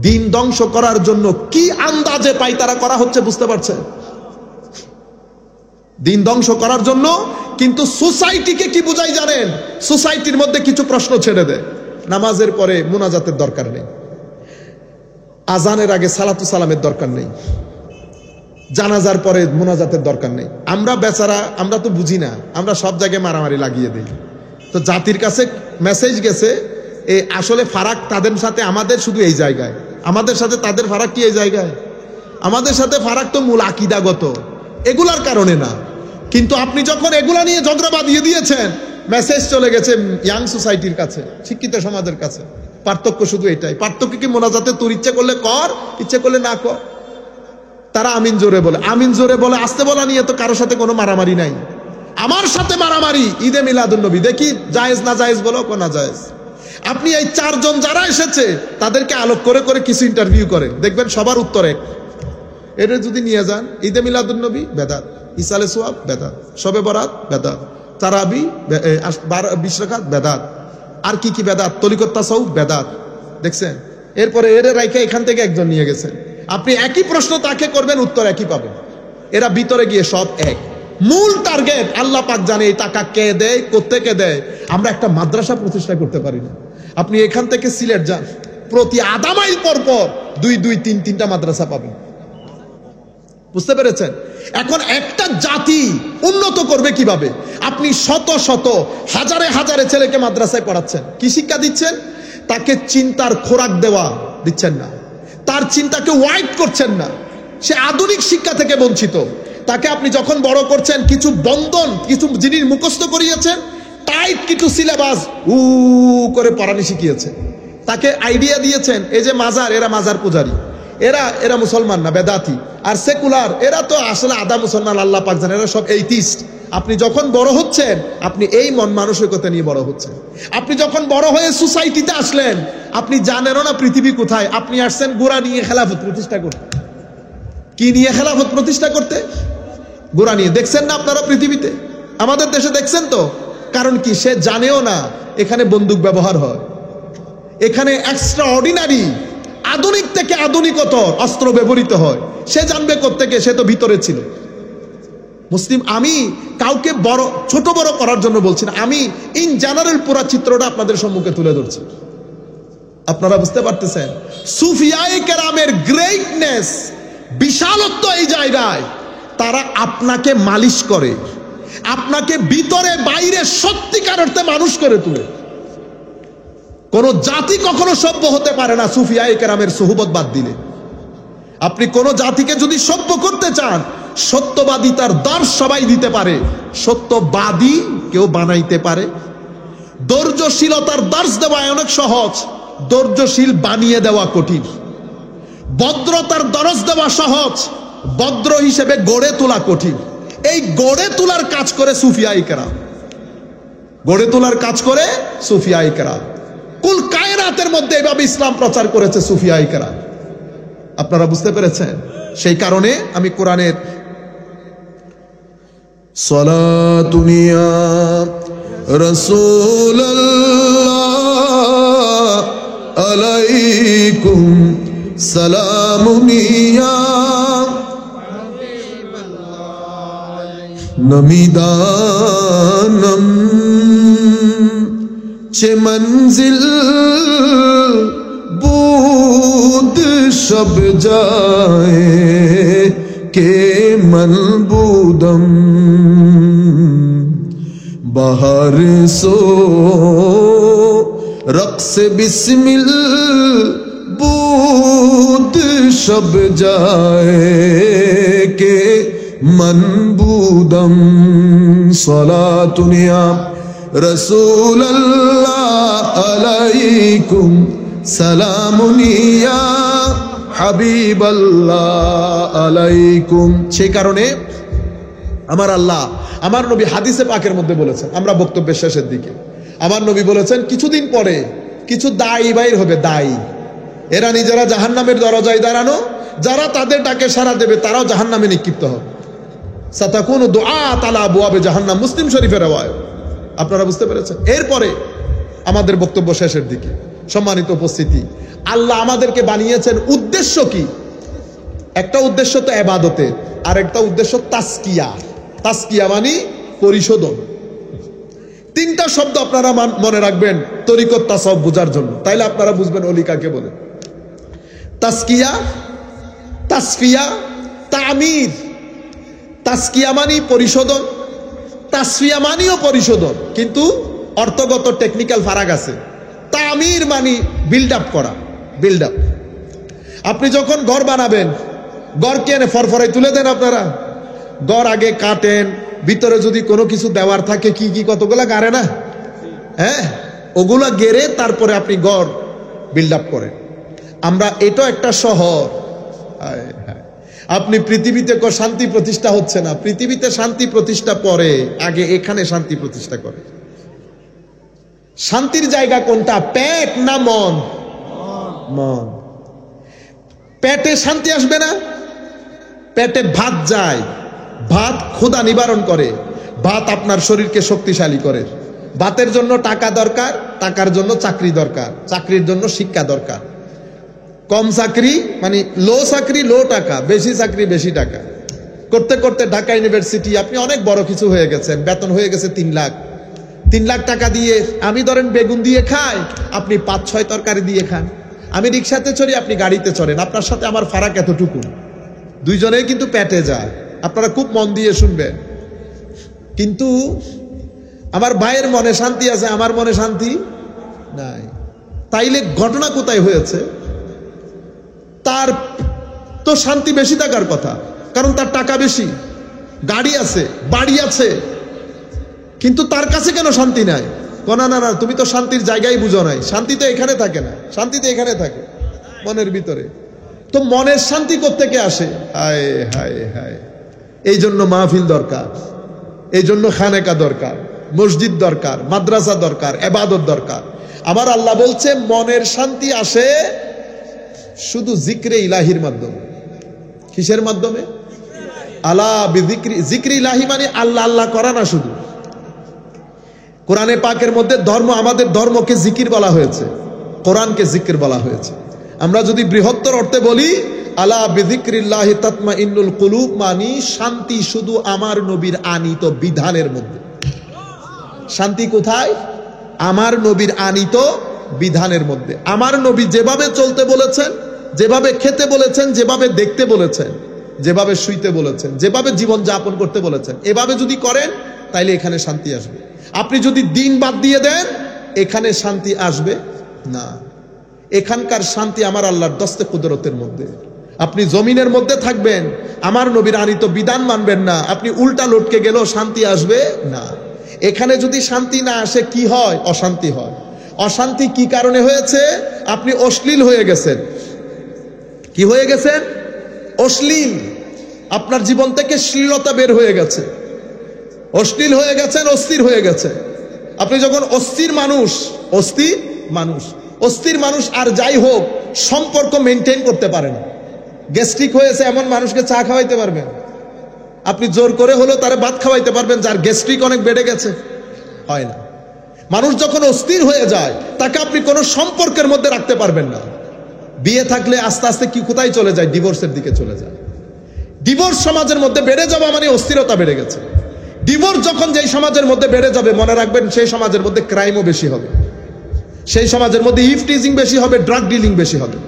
দিন ধ্বংস করার জন্য কি আন্দাজে পায়তারা করা হচ্ছে বুঝতে পারছেন? দিন ধ্বংস করার জন্য। কিন্তু সোসাইটিকে কি বুঝাই জানেন? সোসাইটির মধ্যে কিছু প্রশ্ন ছেড়ে দেয়। নামাজের পরে মুনাজাতের দরকার নেই, আজানের আগে সালাতু সালামের দরকার নেই, জানাজার পরে মুনাজাতের দরকার নেই। আমরা বেচারা, আমরা তো বুঝি না, আমরা সব জায়গায় মারামারি লাগিয়ে দিই। তো জাতির কাছে মেসেজ গেছে, এই আসলে ফারাক তাদের সাথে আমাদের শুধু এই জায়গায়, আমাদের সাথে তাদের ফারাক কি এই জায়গায়? আমাদের সাথে ফারাক তো মূল আকীদাগত, এগুলার কারণে না। কিন্তু আপনি যখন এগুলা নিয়ে ঝগড়া বাঁধিয়ে দিয়েছেন, মেসেজ চলে গেছে ইয়াং সোসাইটির কাছে, শিক্ষিত সমাজের কাছে। পার্থক্য শুধু এটাই। পার্থক্য কি? মোনাজাতে তোর ইচ্ছে করলে কর, ইচ্ছে করলে না কর। তারা আমিন জোরে বলে, আমিন জোরে বলে, আসতে বলা নিয়ে তো কারোর সাথে কোনো মারামারি নাই। আমার সাথে মারামারি ঈদে মিলাদুন নবী, দেখি জায়েজ না জায়েজ বলো, না জায়েজ। আপনি এই 4 জন যারা এসেছে তাদেরকে আলোক করে করে কিছু ইন্টারভিউ করেন, দেখবেন সবার উত্তর এক। এটা যদি নিয়ে যান, ঈদে মিলাদুন নবী বেদাত, ইসালে সোয়াব বেদাত, শবে বরাত বেদাত, তারাবি 20 রাকাত বেদাত, আর কি কি বেদাত, তরিকত তাসাউফ বেদাত। দেখছেন? এরপরে এরে রাইখা এখান থেকে একজন নিয়ে গেছেন। আপনি একই প্রশ্ন তাকে করবেন, উত্তর একই পাবেন। এরা ভিতরে গিয়ে সব এক। মূল টার্গেট আল্লাহ পাক জানে এই টাকা কে দেয়, কোত্থেকে দেয়। আমরা একটা মাদ্রাসা প্রতিষ্ঠা করতে পারি না। আপনি এখান থেকে সিলেট যান, প্রতি আধা মাইল পর পর 2-3টা মাদ্রাসা পাবেন। বুঝতে পেরেছেন? এখন একটা জাতি উন্নত করবে কিভাবে? আপনি শত শত হাজারে হাজারে ছেলেকে মাদ্রাসায় পড়াচ্ছেন, কি শিক্ষা দিচ্ছেন? তাকে চিন্তার খোরাক দেওয়া দিচ্ছেন না, তার চিন্তাকে ওয়াইড করছেন না, সে আধুনিক শিক্ষা থেকে বঞ্চিত। তাকে আপনি যখন বড় করছেন, কিছু বন্ধন, কিছু জিনিস মুখস্থ করিয়েছেন, টাইট কিছু সিলেবাস করে পড়ানি শিখিয়েছে, তাকে আইডিয়া দিয়েছেন এই যে মাজার, এরা মাজার পূজারী, এরা মুসলমান না, বেদাতি। আর সেকুলার, এরা তো আসলে আধা মুসলমান, আল্লাহ পাক জানেন, এরা সব এইথিস্ট। আপনি যখন বড় হচ্ছেন, আপনি এই মন মানসিকতা নিয়ে বড় হচ্ছেন। আপনি যখন বড় হয়ে সোসাইটিতে আসলেন, আপনি জানেনও না পৃথিবী কোথায়। আপনি আসছেন গোড়া নিয়ে খেলাফত প্রতিষ্ঠা করতে। কি নিয়ে খেলাফত প্রতিষ্ঠা করতে? গোড়া নিয়ে। দেখছেন না আপনারা পৃথিবীতে, আমাদের দেশে দেখছেন তো? কারণ কি, সে জানেও না এখানে বন্দুক ব্যবহার হয়, এখানে এক্সট্রা অর্ডিনারি আধুনিক থেকে আধুনিকতর অস্ত্র ব্যবহৃত হয়। সে জানবে কোত্থেকে? সে তো ভিতরে ছিল। মুসলিম, আমি কাউকে বড় ছোট বড় করার জন্য বলছি না, আমি ইন জেনারেল পুরো চিত্রটা আপনাদের সম্মুখে তুলে ধরছি। আপনারা বুঝতে পারতেছেন সুফিয়ায়ে কেরামের গ্রেটনেস, বিশালত্ব এই জায়গায়। তারা আপনাকে মালিশ করে, আপনাকে ভিতরে বাইরে সত্যিকার অর্থে মানুষ করে তুলে। কোন জাতি কখনো সভ্য হতে পারে না সুফিয়ায়ে কেরামের সুহবত বাদ দিলে। আপনি কোন জাতিকে যদি সভ্য করতে চান, সত্যবাদী তার দর্শ সবাই দিতে পারে, সত্যবাদী কেউ বানাইতে পারে। ধৈর্যশীলতার দর্শ দেওয়া অনেক সহজ, ধৈর্যশীল বানিয়ে দেওয়া কঠিন। ভদ্রতার দরজ দেওয়া সহজ, ভদ্র হিসেবে গড়ে তোলা কঠিন। এই গড়ে তোলার কাজ করে সুফিয়ায়ে কেরাম, গড়ে তোলার কাজ করে সুফিয়ায়ে কেরাম। কুল কায়নাতের মধ্যে এভাবে ইসলাম প্রচার করেছে সুফিয়ায়ে কেরাম। আপনারা বুঝতে পেরেছেন? সেই কারণে আমি কোরআনের সালাতুনিয়া রাসূলুল্লাহ আলাইকুম সালামুনিয়া নমিদানম চে মঞ্জিল বুদ সব যায় কে মনবুদম বাহার সো রক্স বিসমিল বুদ সব যায় কে মনবুদম সালাতুনিয়া রাসূলুল্লাহ আলাইকুম সালামুনিয়া হাবিবাল্লাহ আলাইকুম। সেই কারণে আমার আল্লাহ, আমার নবী হাদিসে পাকের মধ্যে বলেছেন, আমরা বক্তব্যের শেষের দিকে, আমার নবী বলেছেন কিছুদিন পরে কিছু দায়ী বাইর হবে, দায়ী। এরা নিজেরা জাহান্নামের দরজায় দাঁড়ানো, যারা তাদের ডাকে সাড়া দেবে তারাও জাহান্নামে নিক্ষিপ্ত হবে। সাতাকুনু দুআত আলা আবওয়াবে জাহান্নাম, মুসলিম শরীফের রাওয়ায়াত। আপনারা বুঝতে পেরেছেন? এরপরে আমাদের বক্তব্য শেষের দিকে, সম্মানিত উপস্থিতি, আল্লাহ আমাদেরকে বানিয়েছেন উদ্দেশ্য কি? একটা উদ্দেশ্য তো ইবাদতের, আর একটা উদ্দেশ্য তাসকিয়া। তাসকিয়া মানে পরিশোধন। তিনটা শব্দ আপনারা মনে রাখবেন তরিকত তাসাউফ বোঝার জন্য, তাইলে আপনারা বুঝবেন ওলি কাকে বলে। তাসকিয়া, তাসফিয়া, তামির। তাসকিয়া মানে পরিশোধন, তাসফিয়া মানিও পরিশোধন, কিন্তু অর্থগত টেকনিক্যাল ফারাক আছে। তামির মানে বিল্ড আপ করা, বিল্ড আপ। আপনি যখন ঘর বানাবেন, ঘর কেনে ফরফরাই তুলে দেন আপনারা, ঘর আগে কাটেন, ভিতরে যদি কোনো কিছু দেওয়ার থাকে কি কি কতগুলা গাড়ে না, হ্যাঁ, ওগুলা গেড়ে তারপরে আপনি ঘর বিল্ড আপ করেন। আমরা এটা একটা শহর, আপনি পৃথিবীতে শান্তি প্রতিষ্ঠা হচ্ছে না, পৃথিবীতে শান্তি প্রতিষ্ঠা পরে, আগে এখানে শান্তি প্রতিষ্ঠা করে। শান্তির জায়গা কোনটা? পেট না মন? মন। পেটে শান্তি আসবে না। পেটে ভাত যায়, ভাত ক্ষুধা নিবারণ করে, ভাত আপনার শরীরকে শক্তিশালী করে। ভাতের জন্য টাকা দরকার, টাকার জন্য চাকরি দরকার, চাকরির জন্য শিক্ষা দরকার। কম চাকরি মানে লো চাকরি লো টাকা, বেশি চাকরি বেশি টাকা। করতে করতে ঢাকা ইউনিভার্সিটি আপনি অনেক বড় কিছু হয়ে গেছেন, বেতন হয়ে গেছে 3 লাখ। 3 লাখ টাকা দিয়ে আমি ধরেন বেগুন দিয়ে খাই, আপনি 5-6 তরকারি দিয়ে খান। আমি রিক্সাতে চড়ি, আপনি গাড়িতে চড়েন, আপনার সাথে আমার ফারাক এতটুকু, দুইজনেই কিন্তু পেটে যায়। আপনারা খুব মন দিয়ে শুনবেন। কিন্তু আমার ভাইয়ের মনে শান্তি আছে, আমার মনে শান্তি নাই। তাইলে ঘটনা কোথায় হয়েছে? তার তো শান্তি বেশি থাকার কথা, কারণ তার টাকা বেশি, গাড়ি আছে, বাড়ি আছে, কিন্তু তার কাছে কেন শান্তি নাই? না না না, তুমি তো শান্তির জায়গায় বুঝো নাই। শান্তি তো এখানে থাকে না, শান্তি তো এখানে থাকে মনের ভিতরে। তো মনের শান্তি কোত্থেকে আসে? হায় হায় হায়। এই জন্য মাহফিল দরকার, এই জন্য খানেকা দরকার, মসজিদ দরকার, মাদ্রাসা দরকার, ইবাদত দরকার। আমার আল্লাহ বলছে মনের শান্তি আসে শুধু জিক্রে ইলাহির মাধ্যমে। কিসের মাধ্যমে? আলা বিযিকরি, জিক্রি ইলাহি মানে আল্লাহ আল্লাহ করা না শুধু। কোরআনে পাকের মধ্যে ধর্ম, আমাদের ধর্মকে জিকির বলা হয়েছে, কোরআনকে জিকির বলা হয়েছে। আমরা যদি বৃহত্তর অর্থে বলি আলা বিযিকরিল্লাহি তাতমাইন্নুল কুলুব, মানে শান্তি শুধু আমার নবীর আনিত বিধানের মধ্যে। শান্তি কোথায়? আমার নবীর আনিত বিধানের মধ্যে। আমার নবী যেভাবে চলতে বলেছেন, যেভাবে খেতে বলেছেন, যেভাবে দেখতে বলেছেন, যেভাবে শুইতে বলেছেন, যেভাবে জীবন যাপন করতে বলেছেন, এভাবে যদি করেন তাইলে এখানে শান্তি আসবে। আপনি যদি দিন বাদ দিয়ে দেন এখানে শান্তি আসবে না। এখানকার শান্তি আমার আল্লাহর দস্তে কুদরতের মধ্যে। আপনি জমিনের মধ্যে থাকবেন, আমার নবীর আনিত বিধান মানবেন না, আপনি উল্টা লটকে গেলেও শান্তি আসবে না। এখানে যদি শান্তি না আসে কি হয়? অশান্তি হয়। অশান্তি কি কারণে হয়েছে? আপনি অশ্লীল হয়ে গেছেন। কি হয়ে গেছেন? অশ্লীল। আপনার জীবন থেকে শ্লীলতা বের হয়ে গেছে, অশ্লীল হয়ে গেছেন, অস্থির হয়ে গেছে। আপনি যখন অস্থির মানুষ, অস্থির মানুষ আর যাই হোক সম্পর্ক মেনটেন করতে পারে না। গ্যাস্ট্রিক হয়েছে এমন মানুষকে চা খাওয়াইতে পারবেন? আপনি জোর করে হলেও তারে ভাত খাওয়াইতে পারবেন যার গ্যাস্ট্রিক অনেক বেড়ে গেছে? হয় না। মানুষ যখন অস্থির হয়ে যায় তাকে আপনি কোনো সম্পর্কের মধ্যে রাখতে পারবেন না। বিয়ে থাকলে আস্তে আস্তে কি কোথায় চলে যায়? ডিভোর্সের দিকে চলে যায়। ডিভোর্স সমাজের মধ্যে বেড়ে যাওয়া মানে অস্থিরতা বেড়ে গেছে। ডিভোর্স যখন যেই সমাজের মধ্যে বেড়ে যাবে, মনে রাখবেন সেই সমাজের মধ্যে ক্রাইমও বেশি হবে, সেই সমাজের মধ্যে ইফটিজিং বেশি হবে, ড্রাগ ডিলিং বেশি হবে।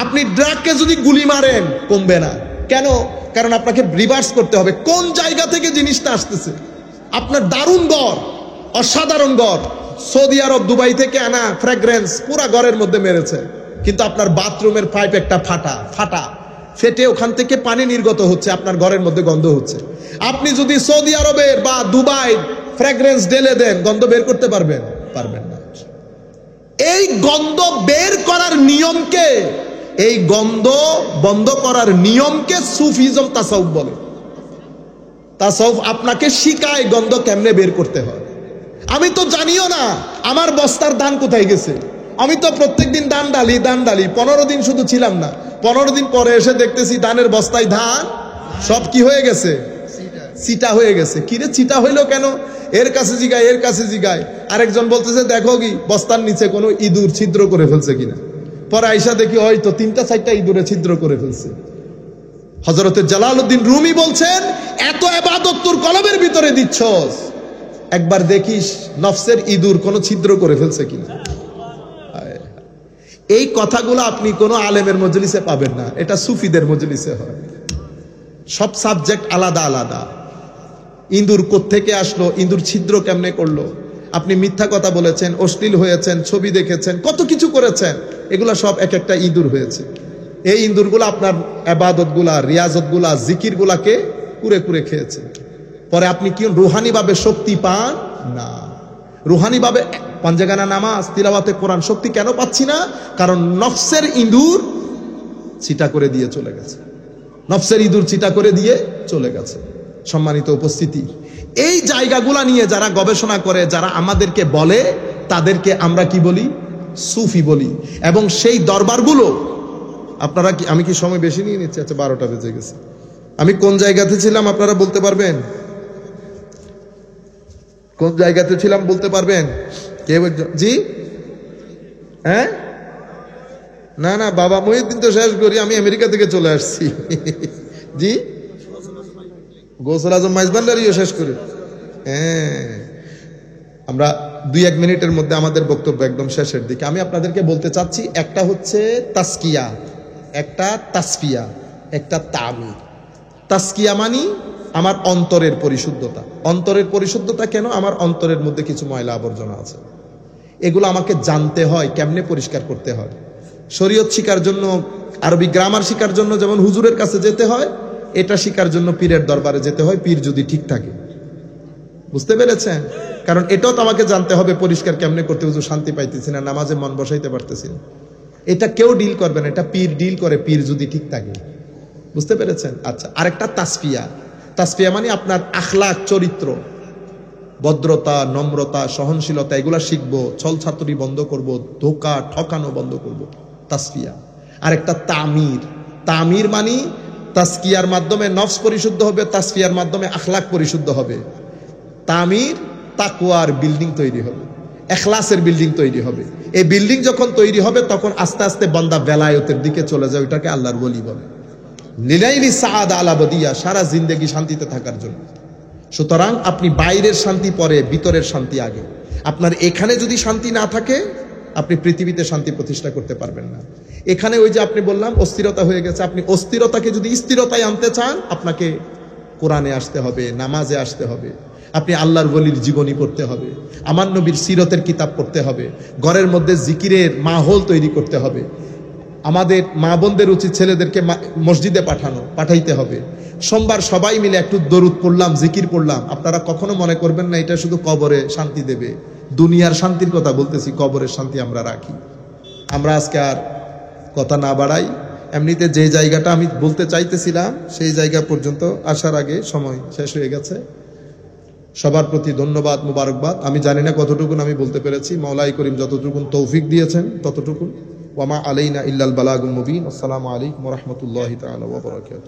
আপনি ড্রাগকে যদি গুলি মারেন কমবে না। কেন? কারণ আপনাকে রিভার্স করতে হবে কোন জায়গা থেকে জিনিসটা আসতেছে। আপনার দারুণ গড়, অসাধারণ গড়, সৌদি আরব দুবাই থেকে আনা ফ্র্যাগ্রেন্স পুরা ঘরের মধ্যে মেরেছে, কিন্তু আপনার বাথরুমের পাইপ একটা ফাটা ফেটে ওখান থেকে পানি নির্গত হচ্ছে, আপনার ঘরের মধ্যে গন্ধ হচ্ছে। আপনি যদি সৌদি আরবের বা দুবাই ফ্র্যাগ্রেন্স ঢেলে দেন, গন্ধ বের করতে পারবেন? পারবেন না। এই গন্ধ বের করার নিয়মকে, এই গন্ধ বন্ধ করার নিয়মকে সুফিজম তাসাউফ বলে। তাসাউফ আপনাকে শিখায় গন্ধ কেমনে বের করতে হয়। আমি তো জানিও না আমার বস্তার দান কোথায় গেছে। আমি তো প্রত্যেকদিন দান ডালি 15 দিন শুধু ছিলাম না, 15 দিন পরে এসে দেখতেছি দানের বস্তায় ধান সব কি হয়ে গেছে? চিটা হয়ে গেছে। কিরে চিটা হইলো কেন? এর কাছে জিগায়, আরেকজন বলতেছে দেখো কি বস্তার নিচে কোনো ইঁদুর ছিদ্র করে ফেলছে কিনা। পরে আইসা দেখি হয়তো 3-4টা ইঁদুরে ছিদ্র করে ফেলছে। হযরতে জালালউদ্দিন রুমি বলছেন এত ইবাদত তোর কলবের ভিতরে দিচ্ছস, একবার দেখিস নফসের ইঁদুর কোনো ছিদ্র করে ফেলছে কিনা। এই কথাগুলো আপনি কোনো আলেমের মজলিসে পাবেন না, এটা সুফিদের মজলিসে হয়। সব সাবজেক্ট আলাদা আলাদা। ইঁদুর কোত্থেকে আসলো, ইঁদুর ছিদ্র কেমনে করলো, আপনি মিথ্যা কথা বলেছেন, অশ্লীল হয়েছেন, ছবি দেখেছেন, কত কিছু করেছেন, এগুলা সব এক একটা ইঁদুর হয়েছে। এই ইঁদুরগুলো আপনার ইবাদতগুলা, রিয়াজতগুলা, জিকিরগুলাকে কুরে কুরে খেয়েছে। পরে আপনি কি রুহানি ভাবে শক্তি পান না। রুহানি ভাবে পাঞ্জেগানা নামাজ, তিলাওয়াতে কোরআন শক্তি কেন পাচ্ছি না? কারণ নফসের ইঁদুর চিটা করে দিয়ে চলে গেছে, নফসের ইঁদুর চিটা করে দিয়ে চলে গেছে। সম্মানিত উপস্থিতি, এই জায়গাগুলা নিয়ে যারা গবেষণা করে, যারা আমাদেরকে বলে, তাদেরকে আমরা কি বলি? সুফি বলি। এবং সেই দরবারগুলো আপনারা কি, আমি কি সময় বেশি নিয়ে নিচ্ছি? আচ্ছা 12টা বেজে গেছে। আমি কোন জায়গাতে ছিলাম আপনারা বলতে পারবেন? কোন জায়গাতে ছিলাম বলতে পারবেন কেউ একজন? জি হ্যাঁ, না না বাবা মহিউদ্দিন তো শেষ করি, আমি আমেরিকা থেকে চলে আসছি। জি গোসল আজম মাইজবান্ডারিও শেষ করি। হ্যাঁ, আমরা 2-1 মিনিটের মধ্যে আমাদের বক্তব্য একদম শেষের দিকে। আমি আপনাদেরকে বলতে চাচ্ছি, একটা হচ্ছে তাসকিয়া, একটা তাসফিয়া, একটা তামির। তাসকিয়া মানি আমার অন্তরের পরিশুদ্ধতা। অন্তরের পরিশুদ্ধতা কেন? আমার অন্তরের মধ্যে কিছু ময়লা আবর্জনা আছে, এগুলো আমাকে জানতে হয় কেমনে পরিষ্কার করতে হয়। শরীয়ত শিকার জন্য, আরবি গ্রামার শিকার জন্য যেমন হুজুরের কাছে যেতে হয়, এটা শিকার জন্য পীরের দরবারে যেতে হয়, পীর যদি ঠিক থাকে। বুঝতে পেরেছেন? কারণ এটাও তো আমাকে জানতে হবে পরিষ্কার কেমনে করতে, হুজুর শান্তি পাইতেছি না, নামাজে মন বসাইতে পারতেছি না। এটা কেউ ডিল করবে না, এটা পীর ডিল করে, পীর যদি ঠিক থাকে। বুঝতে পেরেছেন? আচ্ছা, আরেকটা তাসফিয়া। তাসফিয়া মানে আপনার আখলাক, চরিত্র, ভদ্রতা, নম্রতা, সহনশীলতা, এগুলা শিখবো। ছল ছাত্রী বন্ধ করব, ধোকা ঠকানো বন্ধ করব, তাসফিয়া। আরেকটা তামির। তামির মানে তাসকিয়ার মাধ্যমে নফস পরিশুদ্ধ হবে, তাসফিয়ার মাধ্যমে আখলাক পরিশুদ্ধ হবে। তামির, তাকওয়ার বিল্ডিং তৈরি হবে, ইখলাসের বিল্ডিং তৈরি হবে। এই বিল্ডিং যখন তৈরি হবে তখন আস্তে আস্তে বান্দা বেলায়েতের দিকে চলে যায়, ওইটাকে আল্লাহর ওলি বলে। লিলাইলি সাআদা আলা বদিয়া, সারা জিন্দেগি শান্তিতে থাকার জন্য। সুতরাং আপনি বাইরের শান্তি পরে, ভিতরের শান্তি আগে। আপনার এখানে যদি শান্তি না থাকে, আপনি পৃথিবীতে শান্তি প্রতিষ্ঠা করতে পারবেন না। এখানে ওই যে আপনি বললাম অস্থিরতা হয়ে গেছে, আপনি অস্থিরতাকে যদি স্থিরতায় আনতে চান, আপনাকে কোরআনে আসতে হবে, নামাজে আসতে হবে, আপনি আল্লাহর ওলির জীবনী পড়তে হবে, আমার নবীর সিরতের কিতাব পড়তে হবে, ঘরের মধ্যে জিকিরের মাহৌল তৈরি করতে হবে। আমাদের মা বোনদের উচিত ছেলেদেরকে মসজিদে পাঠাইতে হবে। সোমবার সবাই মিলে একটু দরুদ পড়লাম, জিকির পড়লাম। আপনারা কখনো মনে করবেন না এটা শুধু কবরে শান্তি দেবে। দুনিয়ার শান্তির কথা বলতেছি, কবরের শান্তি আমরা রাখি। আমরা আজকে আর কথা না বাড়াই, এমনিতে যে জায়গাটা আমি বলতে চাইতেছিলাম সেই জায়গা পর্যন্ত আসার আগে সময় শেষ হয়ে গেছে। সবার প্রতি ধন্যবাদ, মুবারকবাদ। আমি জানি না কতটুকুন আমি বলতে পেরেছি, মাওলাই করিম যতটুকুন তৌফিক দিয়েছেন ততটুকুন। ওয়ামা আলাইনা ইল্লাল বালাগুল মুবিন। আসসালামু আলাইকুম ওয়া রাহমাতুল্লাহি তাআলা ওয়া বারাকাতুহু।